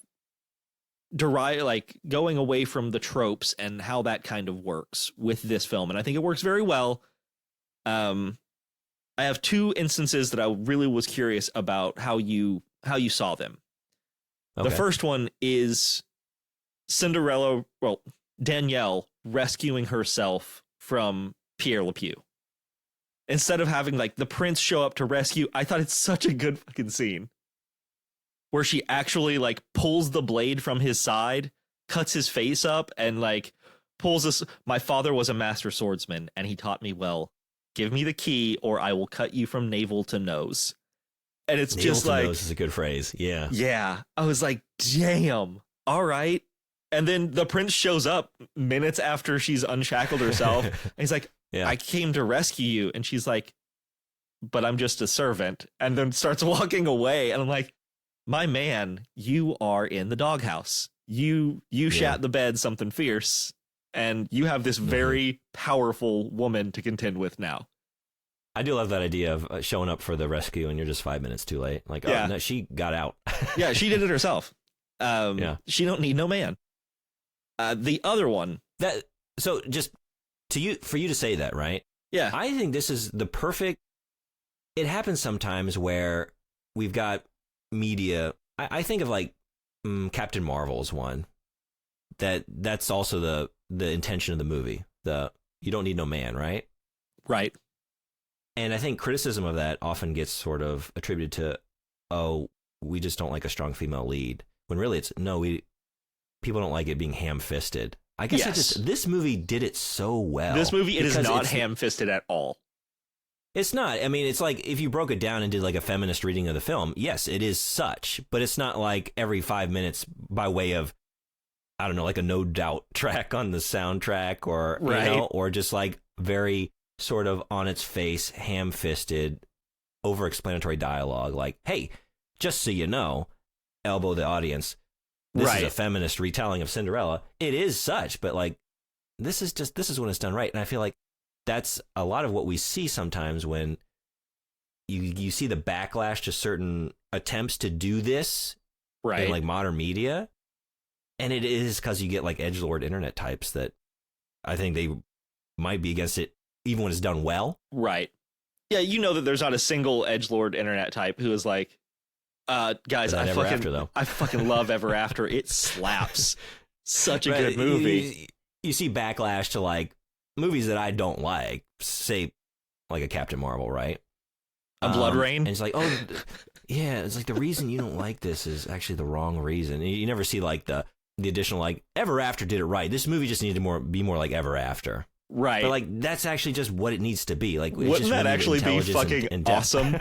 going away from the tropes and how that kind of works with this film, and I think it works very well. I have two instances that I really was curious about how you saw them. Okay. The first one is Danielle rescuing herself from Pierre Le Pew. Instead of having like the prince show up to rescue, I thought it's such a good fucking scene where she actually like pulls the blade from his side, cuts his face up, and like pulls this. My father was a master swordsman and he taught me well. Give me the key or I will cut you from navel to nose. And it's navel just like, nose is a good phrase. Yeah. Yeah. I was like, damn. All right. And then the prince shows up minutes after she's unshackled herself. And he's like, I came to rescue you. And she's like, but I'm just a servant. And then starts walking away. And I'm like, my man, you are in the doghouse. You shat the bed something fierce. And you have this very powerful woman to contend with now. I do love that idea of showing up for the rescue and you're just 5 minutes too late. Like, oh, no, she got out. Yeah, she did it herself. She don't need no man. The other one. So just for you to say that, right? Yeah. I think this is the perfect. It happens sometimes where we've got media. I think of like Captain Marvel's one. That's also the intention of the movie. You don't need no man, right? Right. And I think criticism of that often gets sort of attributed to, oh, we just don't like a strong female lead. When really it's, no, people don't like it being ham-fisted. I guess this movie did it so well. This movie, it is not ham-fisted at all. It's not. I mean, it's like if you broke it down and did like a feminist reading of the film, yes, it is such. But it's not like every 5 minutes by way of, I don't know, like a No Doubt track on the soundtrack or, right. You know, or just like very sort of on its face, ham-fisted, over-explanatory dialogue. Like, hey, just so you know, elbow the audience. This is a feminist retelling of Cinderella. It is such, but like, this is when it's done right. And I feel like that's a lot of what we see sometimes when you see the backlash to certain attempts to do this in like modern media. And it is because you get like edgelord internet types that I think they might be against it even when it's done well. Right. Yeah, you know that there's not a single edgelord internet type who is like, guys, I fucking love Ever After. It slaps. Such a good movie. You see backlash to like movies that I don't like, say like a Captain Marvel, right? A Blood Rain. And it's like, oh, yeah, it's like the reason you don't like this is actually the wrong reason. You never see like the additional like Ever After did it right. This movie just needed to be more like Ever After. Right. But like that's actually just what it needs to be. Like, wouldn't that actually be fucking awesome?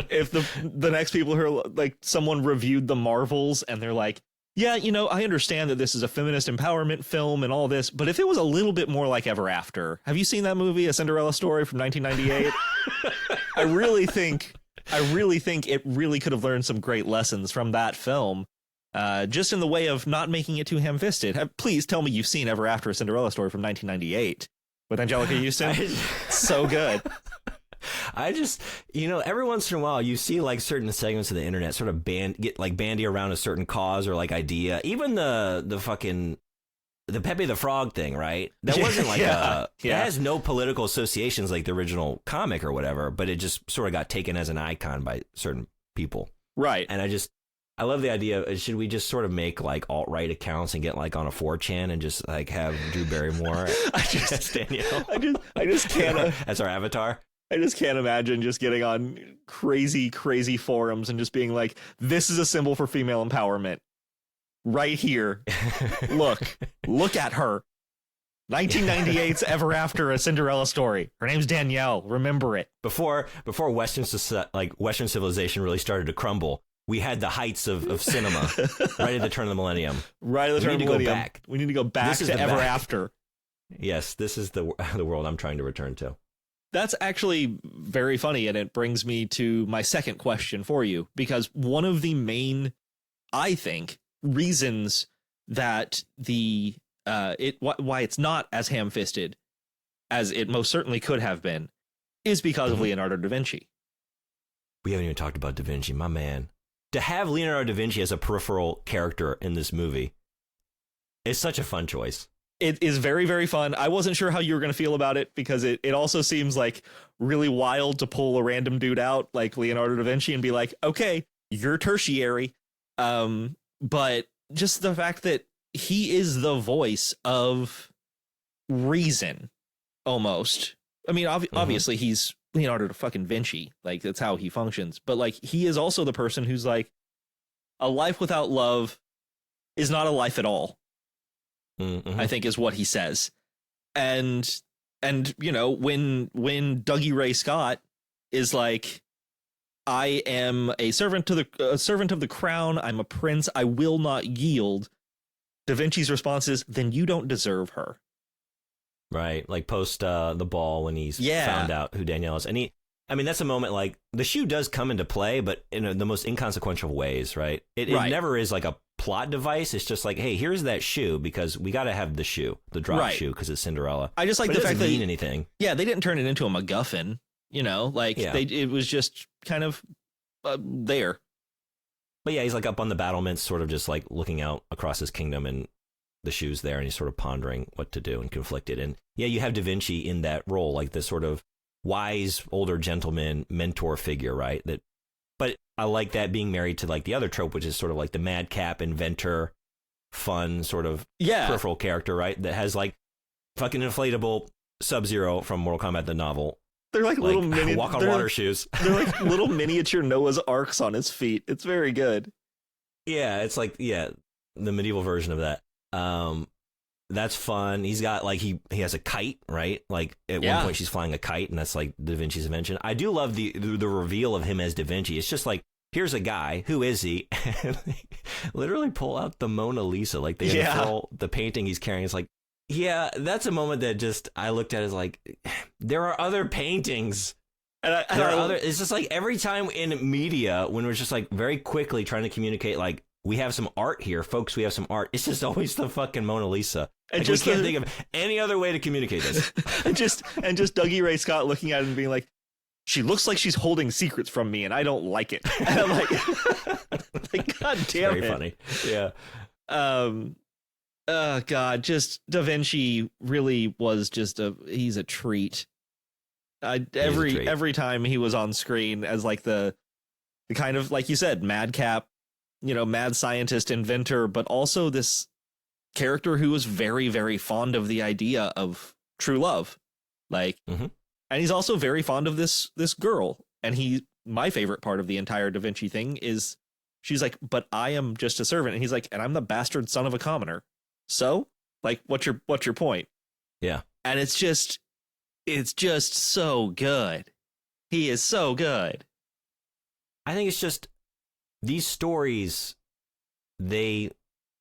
If the next people who are like, someone reviewed the Marvels and they're like, yeah, you know, I understand that this is a feminist empowerment film and all this, but if it was a little bit more like Ever After, have you seen that movie, A Cinderella Story from 1998? I really think it really could have learned some great lessons from that film. Just in the way of not making it too ham-fisted. Please tell me you've seen Ever After, A Cinderella Story from 1998 with Anjelica Huston. So good. I just, every once in a while you see like certain segments of the internet sort of bandy around a certain cause or like idea. Even the fucking the Pepe the Frog thing, right? That wasn't like it has no political associations like the original comic or whatever, but it just sort of got taken as an icon by certain people. Right. And I love the idea of, should we just sort of make like alt-right accounts and get like on a 4chan and just like have Drew Barrymore as Danielle? I just can't. As our avatar? I just can't imagine just getting on crazy, crazy forums and just being like, this is a symbol for female empowerment. Right here. Look at her. 1998's Ever After, a Cinderella story. Her name's Danielle. Remember it. Before Western civilization really started to crumble, we had the heights of cinema right at the turn of the millennium. Right at the turn of the millennium. Back. We need to go back to Ever After. Yes, this is the world I'm trying to return to. That's actually very funny, and it brings me to my second question for you, because one of the main, I think, reasons that why it's not as ham-fisted as it most certainly could have been is because of Leonardo da Vinci. We haven't even talked about Da Vinci, my man. To have Leonardo da Vinci as a peripheral character in this movie is such a fun choice. It is very, very fun. I wasn't sure how you were going to feel about it because it also seems like really wild to pull a random dude out like Leonardo da Vinci and be like, okay, you're tertiary. But just the fact that he is the voice of reason, almost. I mean, obviously he's Leonardo da fucking Vinci. Like, that's how he functions. But like, he is also the person who's like, a life without love is not a life at all. I think is what he says. And when Dougie Ray Scott is like, I am a servant of the crown. I'm a prince. I will not yield. Da Vinci's response is, then you don't deserve her. Right. Like post the ball when he's found out who Danielle is. And that's a moment like the shoe does come into play, but in the most inconsequential ways. Right. It never is like a plot device. It's just like, hey, here's that shoe because we got to have the shoe, the drop shoe, because it's Cinderella. I just like the fact that mean anything. Yeah. They didn't turn it into a MacGuffin. It was just kind of there. But yeah, he's like up on the battlements, sort of just like looking out across his kingdom, and the shoe's there, and he's sort of pondering what to do and conflicted. And yeah, you have Da Vinci in that role, like this sort of wise older gentleman mentor figure, right? But I like that being married to like the other trope, which is sort of like the madcap inventor, fun sort of peripheral character, right? That has like fucking inflatable Sub-Zero from Mortal Kombat the novel. They're like little mini walk on water shoes. They're like little miniature Noah's Arks on his feet. It's very good. Yeah, it's like the medieval version of that. That's fun. He's got like he has a kite, right? Like at one point she's flying a kite, and that's like Da Vinci's invention. I do love the reveal of him as Da Vinci. It's just like, here's a guy. Who is he? And they literally pull out the Mona Lisa, like they unfurl the painting he's carrying. It's like, yeah, that's a moment that just I looked at as like, there are other paintings. It's just like every time in media when we're just like very quickly trying to communicate, like, we have some art here, folks. We have some art. It's just always the fucking Mona Lisa. And we can't think of any other way to communicate this. and just Dougie Ray Scott looking at it and being like, she looks like she's holding secrets from me, and I don't like it. And I'm like, God damn it. Very funny. Yeah. God, just Da Vinci really was he's a treat. Every time he was on screen as like the kind of, like you said, madcap, mad scientist, inventor, but also this character who was very, very fond of the idea of true love. Like, and he's also very fond of this girl. And my favorite part of the entire Da Vinci thing is she's like, but I am just a servant. And he's like, and I'm the bastard son of a commoner. So like, what's your point? Yeah. And it's just so good. He is so good. I think it's just, these stories, they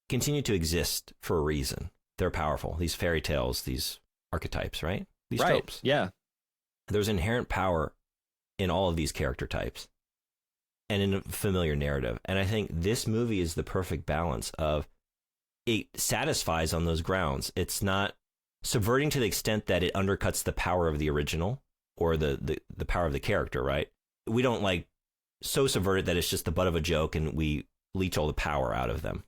continue to exist for a reason. They're powerful. These fairy tales, these archetypes, right? These tropes. Yeah. There's inherent power in all of these character types and in a familiar narrative. And I think this movie is the perfect balance of, it satisfies on those grounds. It's not subverting to the extent that it undercuts the power of the original, or the power of the character, right? We don't like so subvert it that it's just the butt of a joke and we leech all the power out of them,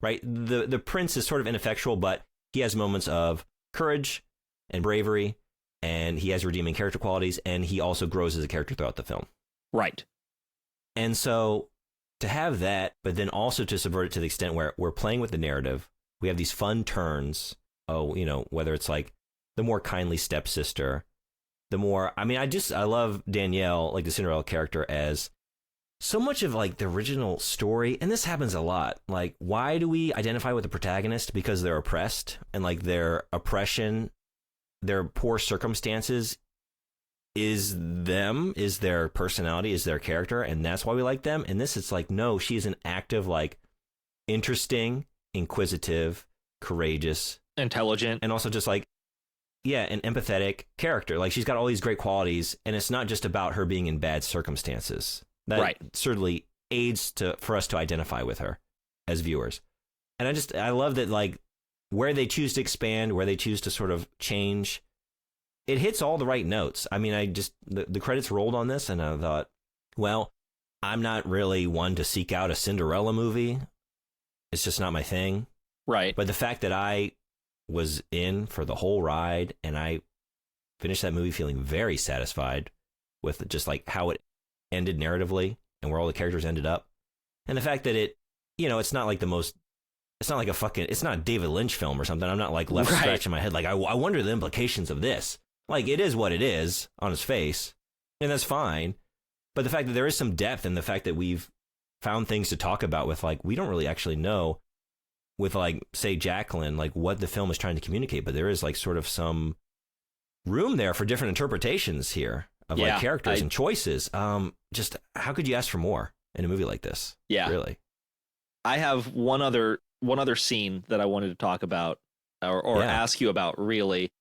right? The prince is sort of ineffectual, but he has moments of courage and bravery, and he has redeeming character qualities, and he also grows as a character throughout the film. Right. And so to have that, but then also to subvert it to the extent where we're playing with the narrative, we have these fun turns. Oh, you know, whether it's like the more kindly stepsister, the more, I mean, I love Danielle, like the Cinderella character, as so much of like the original story. And this happens a lot. Like, why do we identify with the protagonist? Because they're oppressed, and like their oppression, their poor circumstances is them, is their personality, is their character. And that's why we like them. And this, it's like, no, she's an active, like interesting, inquisitive, courageous, intelligent, and also just like, yeah, an empathetic character. Like, she's got all these great qualities, and it's not just about her being in bad circumstances. That certainly aids for us to identify with her as viewers. And I love that, like, where they choose to expand, where they choose to sort of change, it hits all the right notes. I mean, the credits rolled on this, and I thought, well, I'm not really one to seek out a Cinderella movie. It's just not my thing. Right. But the fact that I was in for the whole ride, and I finished that movie feeling very satisfied with just like how it ended narratively and where all the characters ended up. And the fact that it, you know, it's not like it's not like it's not a David Lynch film or something. I'm not like left scratching my head. Like, I wonder the implications of this. Like, it is what it is on its face, and that's fine. But the fact that there is some depth, and the fact that we've found things to talk about with, like, we don't really actually know with, like, say, Jacqueline, like, what the film is trying to communicate, but there is, like, sort of some room there for different interpretations here of, like, characters and choices. Just, how could you ask for more in a movie like this? Yeah. Really. I have one other scene that I wanted to talk about or ask you about, really,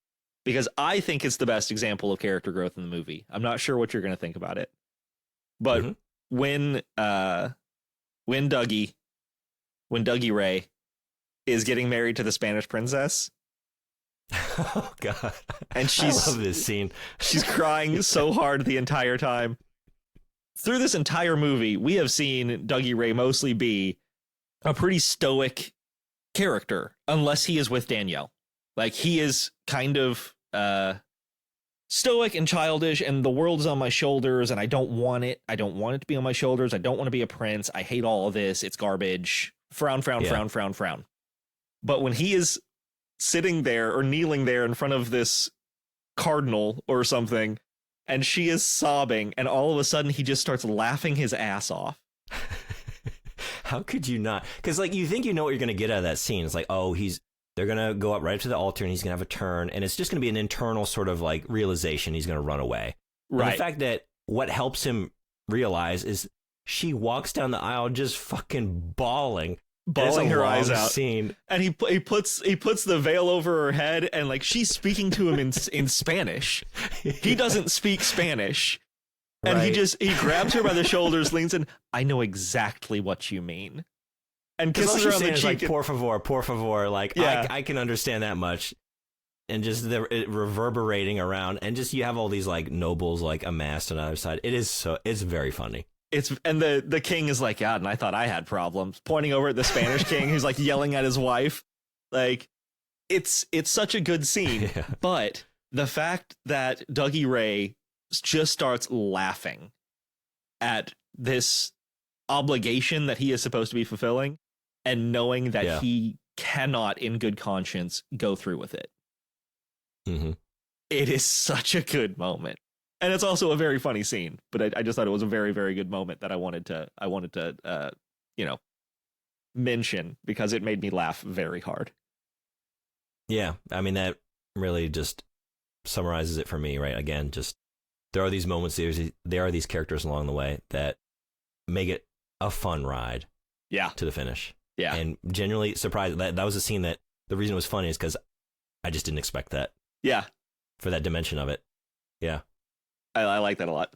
because I think it's the best example of character growth in the movie. I'm not sure what you're going to think about it. But when Dougie Ray is getting married to the Spanish princess. Oh God. And I love this scene. She's crying so hard the entire time. Through this entire movie, we have seen Dougie Ray mostly be a pretty stoic character, unless he is with Danielle. Like, he is kind of stoic and childish, and the world is on my shoulders, and I don't want it. I don't want it to be on my shoulders. I don't want to be a prince. I hate all of this. It's garbage. Frown, frown, frown, frown, frown. But when he is sitting there or kneeling there in front of this cardinal or something, and she is sobbing, and all of a sudden he just starts laughing his ass off. How could you not? Because, like, you think you know what you're going to get out of that scene. It's like, oh, they're going to go up right up to the altar, and he's going to have a turn, and it's just going to be an internal sort of, like, realization he's going to run away. Right. And the fact that what helps him realize is she walks down the aisle just fucking bawling her eyes out. Scene. And he puts the veil over her head, and, like, she's speaking to him in Spanish. He doesn't speak Spanish. And he grabs her by the shoulders, leans in. I know exactly what you mean. And kisses her on the cheek. Like, por favor. Like, yeah. I can understand that much. And just it reverberating around, and just you have all these, like, nobles, like, amassed on the other side. It's very funny. And the king is like, yeah, and I thought I had problems, pointing over at the Spanish king who's, like, yelling at his wife. Like, it's such a good scene. Yeah. But the fact that Dougie Ray just starts laughing at this obligation that he is supposed to be fulfilling, and knowing that he cannot in good conscience go through with it. Mm-hmm. It is such a good moment. And it's also a very funny scene, but I just thought it was a very, very good moment that I wanted to mention, because it made me laugh very hard. Yeah. I mean, that really just summarizes it for me, right? Again, just there are these moments, there are these characters along the way that make it a fun ride. Yeah. To the finish. Yeah. And genuinely surprised that was a scene that the reason it was funny is because I just didn't expect that. Yeah. For that dimension of it. Yeah. I like that a lot.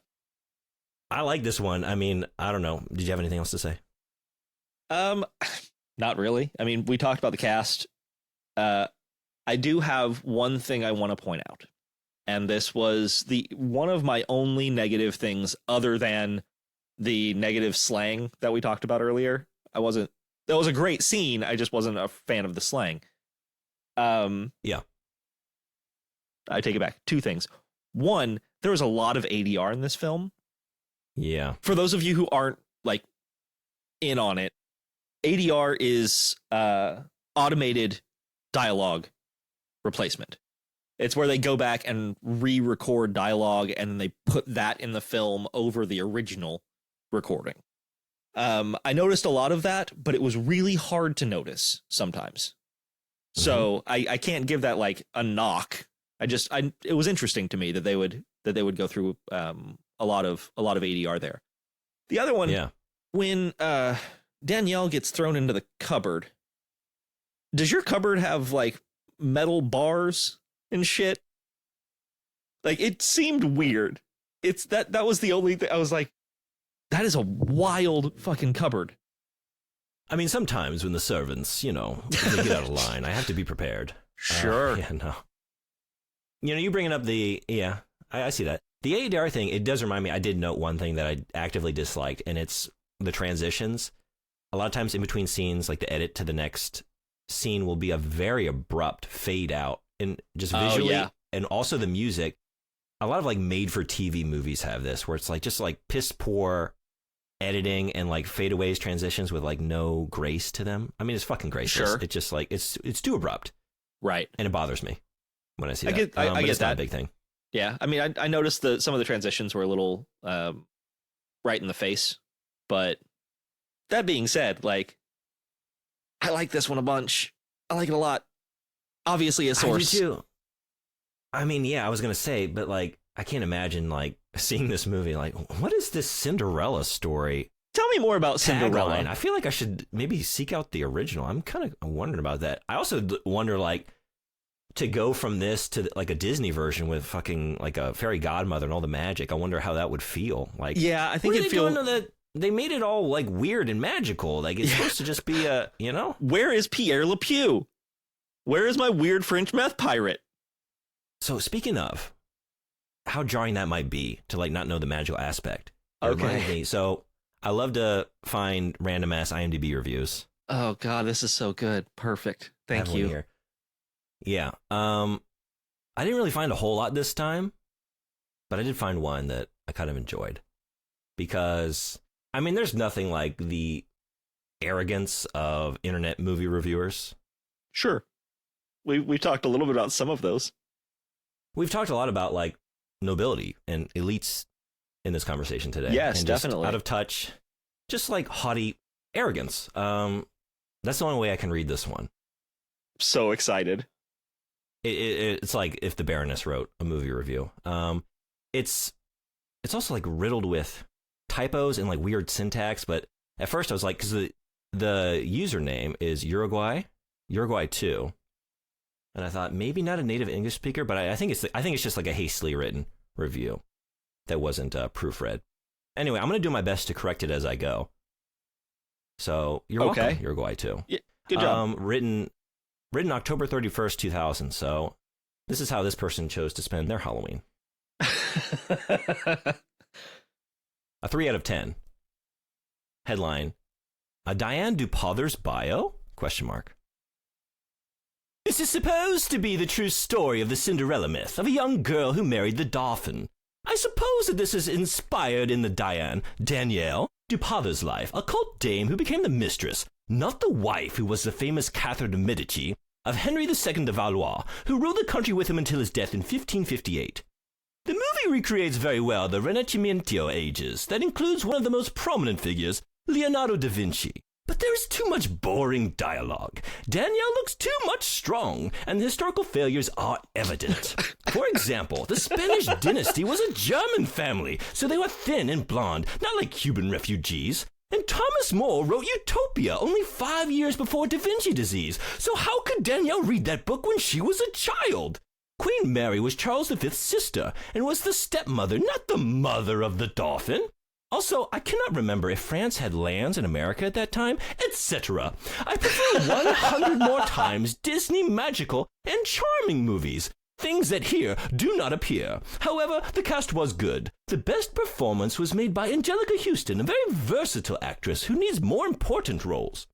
I like this one. I mean, I don't know. Did you have anything else to say? Not really. I mean, we talked about the cast. I do have one thing I want to point out. And this was the one of my only negative things other than the negative slang that we talked about earlier. That was a great scene. I just wasn't a fan of the slang. Yeah. I take it back. Two things. One, there was a lot of ADR in this film. Yeah. For those of you who aren't like in on it, ADR is automated dialogue replacement. It's where they go back and re-record dialogue and they put that in the film over the original recording. I noticed a lot of that, but it was really hard to notice sometimes. So I can't give that like a knock. It was interesting to me that they would go through a lot of ADR there. The other one, when Danielle gets thrown into the cupboard, does your cupboard have like metal bars and shit? Like, it seemed weird. It's that was the only thing I was like, that is a wild fucking cupboard. I mean, sometimes when the servants, they get out of line, I have to be prepared. Sure. Yeah, no. You bringing up I see that. The ADR thing, it does remind me, I did note one thing that I actively disliked, and it's the transitions. A lot of times in between scenes, like the edit to the next scene will be a very abrupt fade out, and just visually, and also the music. A lot of like made for TV movies have this, where it's like just like piss poor editing and like fadeaways, transitions with like no grace to them. I mean, it's fucking graceless. Sure. It's just like it's too abrupt, right? And it bothers me when I see that. I get it's that. not a big thing. Yeah, I mean, I noticed some of the transitions were a little right in the face, but that being said, like, I like this one a bunch. I like it a lot. Obviously, a source. I do too. I mean, yeah, I was gonna say, but like, I can't imagine like seeing this movie. Like, what is this Cinderella story? Tell me more about Cinderella. I feel like I should maybe seek out the original. I'm kind of wondering about that. I also wonder, like, to go from this to like a Disney version with fucking like a fairy godmother and all the magic. I wonder how that would feel. Like, yeah, I think it feels that they made it all like weird and magical. Like, it's supposed to just be Where is Pierre Le Pew? Where is my weird French meth pirate? So speaking of how jarring that might be to like not know the magical aspect. Okay. So I love to find random ass IMDb reviews. Oh God, this is so good. Perfect. Thank you. Here. Yeah. I didn't really find a whole lot this time, but I did find one that I kind of enjoyed because, I mean, there's nothing like the arrogance of internet movie reviewers. Sure. We talked a little bit about some of those. We've talked a lot about like nobility and elites in this conversation today. Yes, and definitely. Out of touch, just like haughty arrogance. That's the only way I can read this one. So excited. It's like if the Baroness wrote a movie review. It's also like riddled with typos and like weird syntax. But at first I was like, because the username is Uruguay 2. And I thought maybe not a native English speaker, but I think it's just like a hastily written review that wasn't proofread. Anyway, I'm gonna do my best to correct it as I go. So you're welcome, Uruguay 2. Yeah, good job. Written October 31st, 2000. So this is how this person chose to spend their Halloween. A 3 out of 10. Headline: A Diane Dupother's bio? ? This is supposed to be the true story of the Cinderella myth of a young girl who married the Dauphin. I suppose that this is inspired in the Danielle Dupother's life, a court dame who became the mistress, not the wife who was the famous Catherine de Medici, of Henry II de Valois, who ruled the country with him until his death in 1558. The movie recreates very well the Rinascimento ages. That includes one of the most prominent figures, Leonardo da Vinci. But there is too much boring dialogue. Danielle looks too much strong, and the historical failures are evident. For example, the Spanish dynasty was a German family, so they were thin and blonde, not like Cuban refugees. And Thomas More wrote Utopia only 5 years before Da Vinci disease, so how could Danielle read that book when she was a child? Queen Mary was Charles V's sister, and was the stepmother, not the mother of the Dauphin. Also, I cannot remember if France had lands in America at that time, etc. I prefer 100 more times Disney magical and charming movies. Things that here do not appear. However, the cast was good. The best performance was made by Anjelica Huston, a very versatile actress who needs more important roles.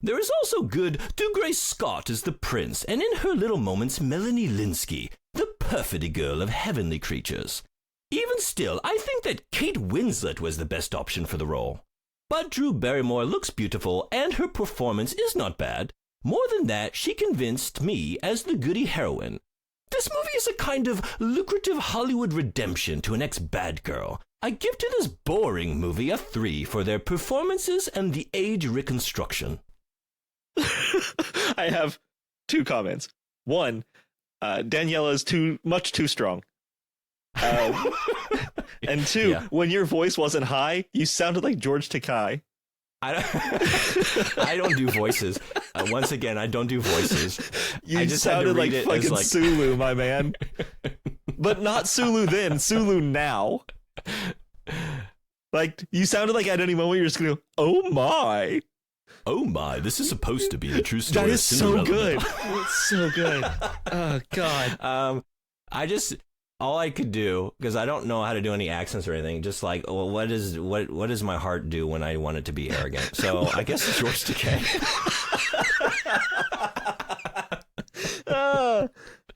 There is also good Dougie Scott as the prince, and in her little moments, Melanie Linsky, the perfidy girl of heavenly creatures. Even still, I think that Kate Winslet was the best option for the role. But Drew Barrymore looks beautiful, and her performance is not bad. More than that, she convinced me as the goody heroine. This movie is a kind of lucrative Hollywood redemption to an ex-bad girl. I give to this boring movie a 3 for their performances and the age reconstruction. I have 2 comments. One, Daniela is much too strong. And 2, when your voice wasn't high, you sounded like George Takei. I don't do voices. Once again, I don't do voices. You I just sounded like fucking like... Sulu, my man. But not Sulu then, Sulu now. Like, you sounded like at any moment you're just going to go, oh my. Oh my, this is supposed to be the true story. That is of Cinderella. so good. It's so good. Oh, God. All I could do, because I don't know how to do any accents or anything, just like, well, what does my heart do when I want it to be arrogant? So I guess it's George Takei.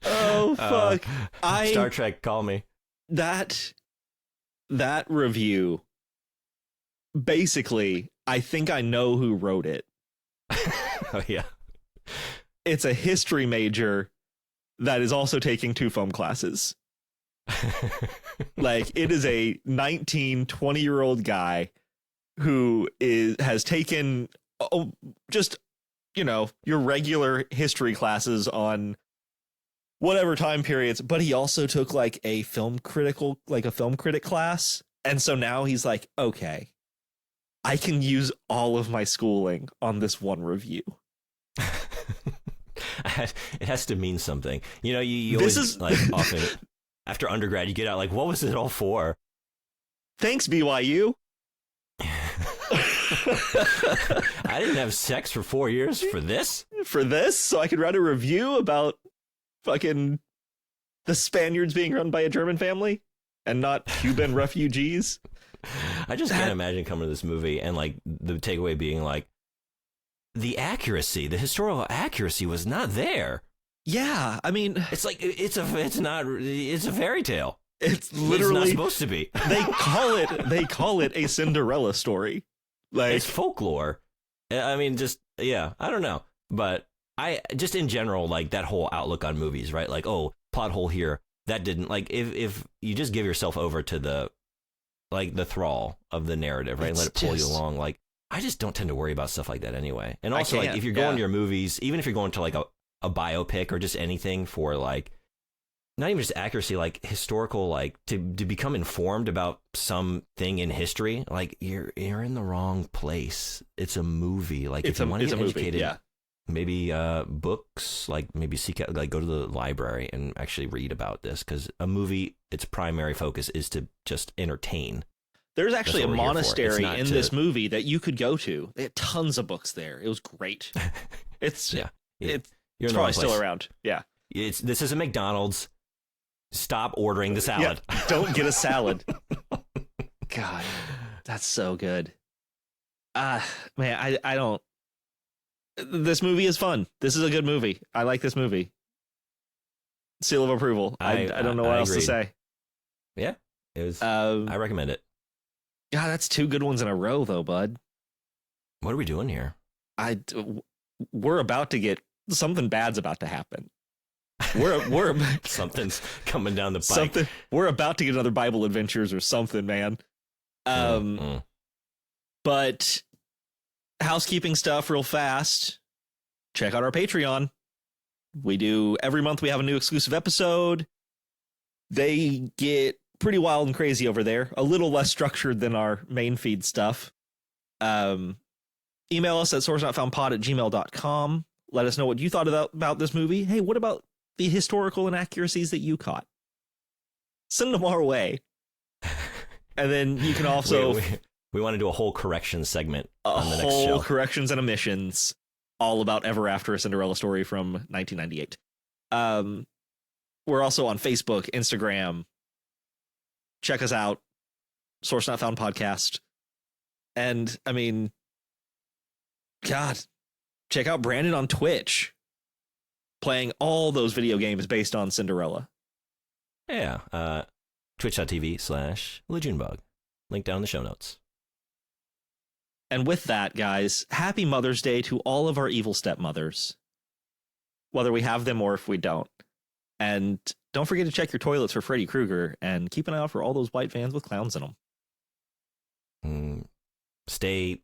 Oh, fuck. Star Trek, call me. That review, basically, I think I know who wrote it. Oh, yeah. It's a history major that is also taking 2 film classes. Like, it is a 20-year-old guy who has taken just, your regular history classes on whatever time periods, but he also took like a film critic class. And so now he's like, okay, I can use all of my schooling on this one review. It has to mean something. You always, like, often after undergrad, you get out like, what was it all for? Thanks, BYU. I didn't have sex for 4 years for this? For this? So I could write a review about fucking the Spaniards being run by a German family and not Cuban refugees? I just can't imagine coming to this movie and, like, the takeaway being, like, the historical accuracy was not there. Yeah, I mean, it's like it's a fairy tale. It's literally not supposed to be. They call it a Cinderella story. Like, it's folklore. I mean, I don't know, but I just in general, like, that whole outlook on movies, right? Like, oh, plot hole here. That didn't, like, if you just give yourself over to the thrall of the narrative, right? And let it pull you along. Like, I just don't tend to worry about stuff like that anyway. And also, like, if you're going to your movies, even if you're going to like a biopic or just anything for, like, not even just accuracy, like historical, like to become informed about something in history, like you're in the wrong place. It's a movie. Like, if you want to get educated, maybe books, like maybe seek out, like go to the library and actually read about this, because a movie, its primary focus is to just entertain. There's actually a monastery in this movie that you could go to. They had tons of books there. It was great. It's probably still around. Yeah. This is a McDonald's. Stop ordering the salad. Yeah, don't get a salad. God, that's so good. Man, I don't. This movie is fun. This is a good movie. I like this movie. Seal of approval. I don't know what else to say. Yeah, it was. I recommend it. God, that's 2 good ones in a row, though, bud. What are we doing here? We're about to get something bad's about to happen. We're something's coming down the pipe. We're about to get another Bible Adventures or something, man. But housekeeping stuff real fast. Check out our Patreon. We do every month. We have a new exclusive episode. They get pretty wild and crazy over there. A little less structured than our main feed stuff. Email us at sourcenotfoundpod@gmail.com. Let us know what you thought about this movie. Hey, what about the historical inaccuracies that you caught? Send them our way. And then you can also... we want to do a whole correction segment on the next show. A whole corrections and omissions, all about Ever After, a Cinderella Story from 1998. We're also on Facebook, Instagram. Check us out. Source Not Found podcast. And I mean, God, check out Brandon on Twitch, playing all those video games based on Cinderella. Yeah. Twitch.tv/LeJunebug. Link down in the show notes. And with that, guys, happy Mother's Day to all of our evil stepmothers, whether we have them or if we don't. And don't forget to check your toilets for Freddy Krueger and keep an eye out for all those white vans with clowns in them. Stay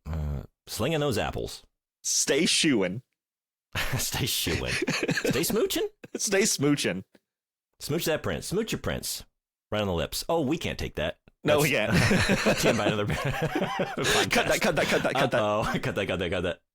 slinging those apples. Stay shooing. Stay shooing. Stay smooching. Stay smooching. Smooch that prince. Smooch your prince. Right on the lips. Oh, we can't take that. No, we can't. Stand by another Cut that. Oh, cut that.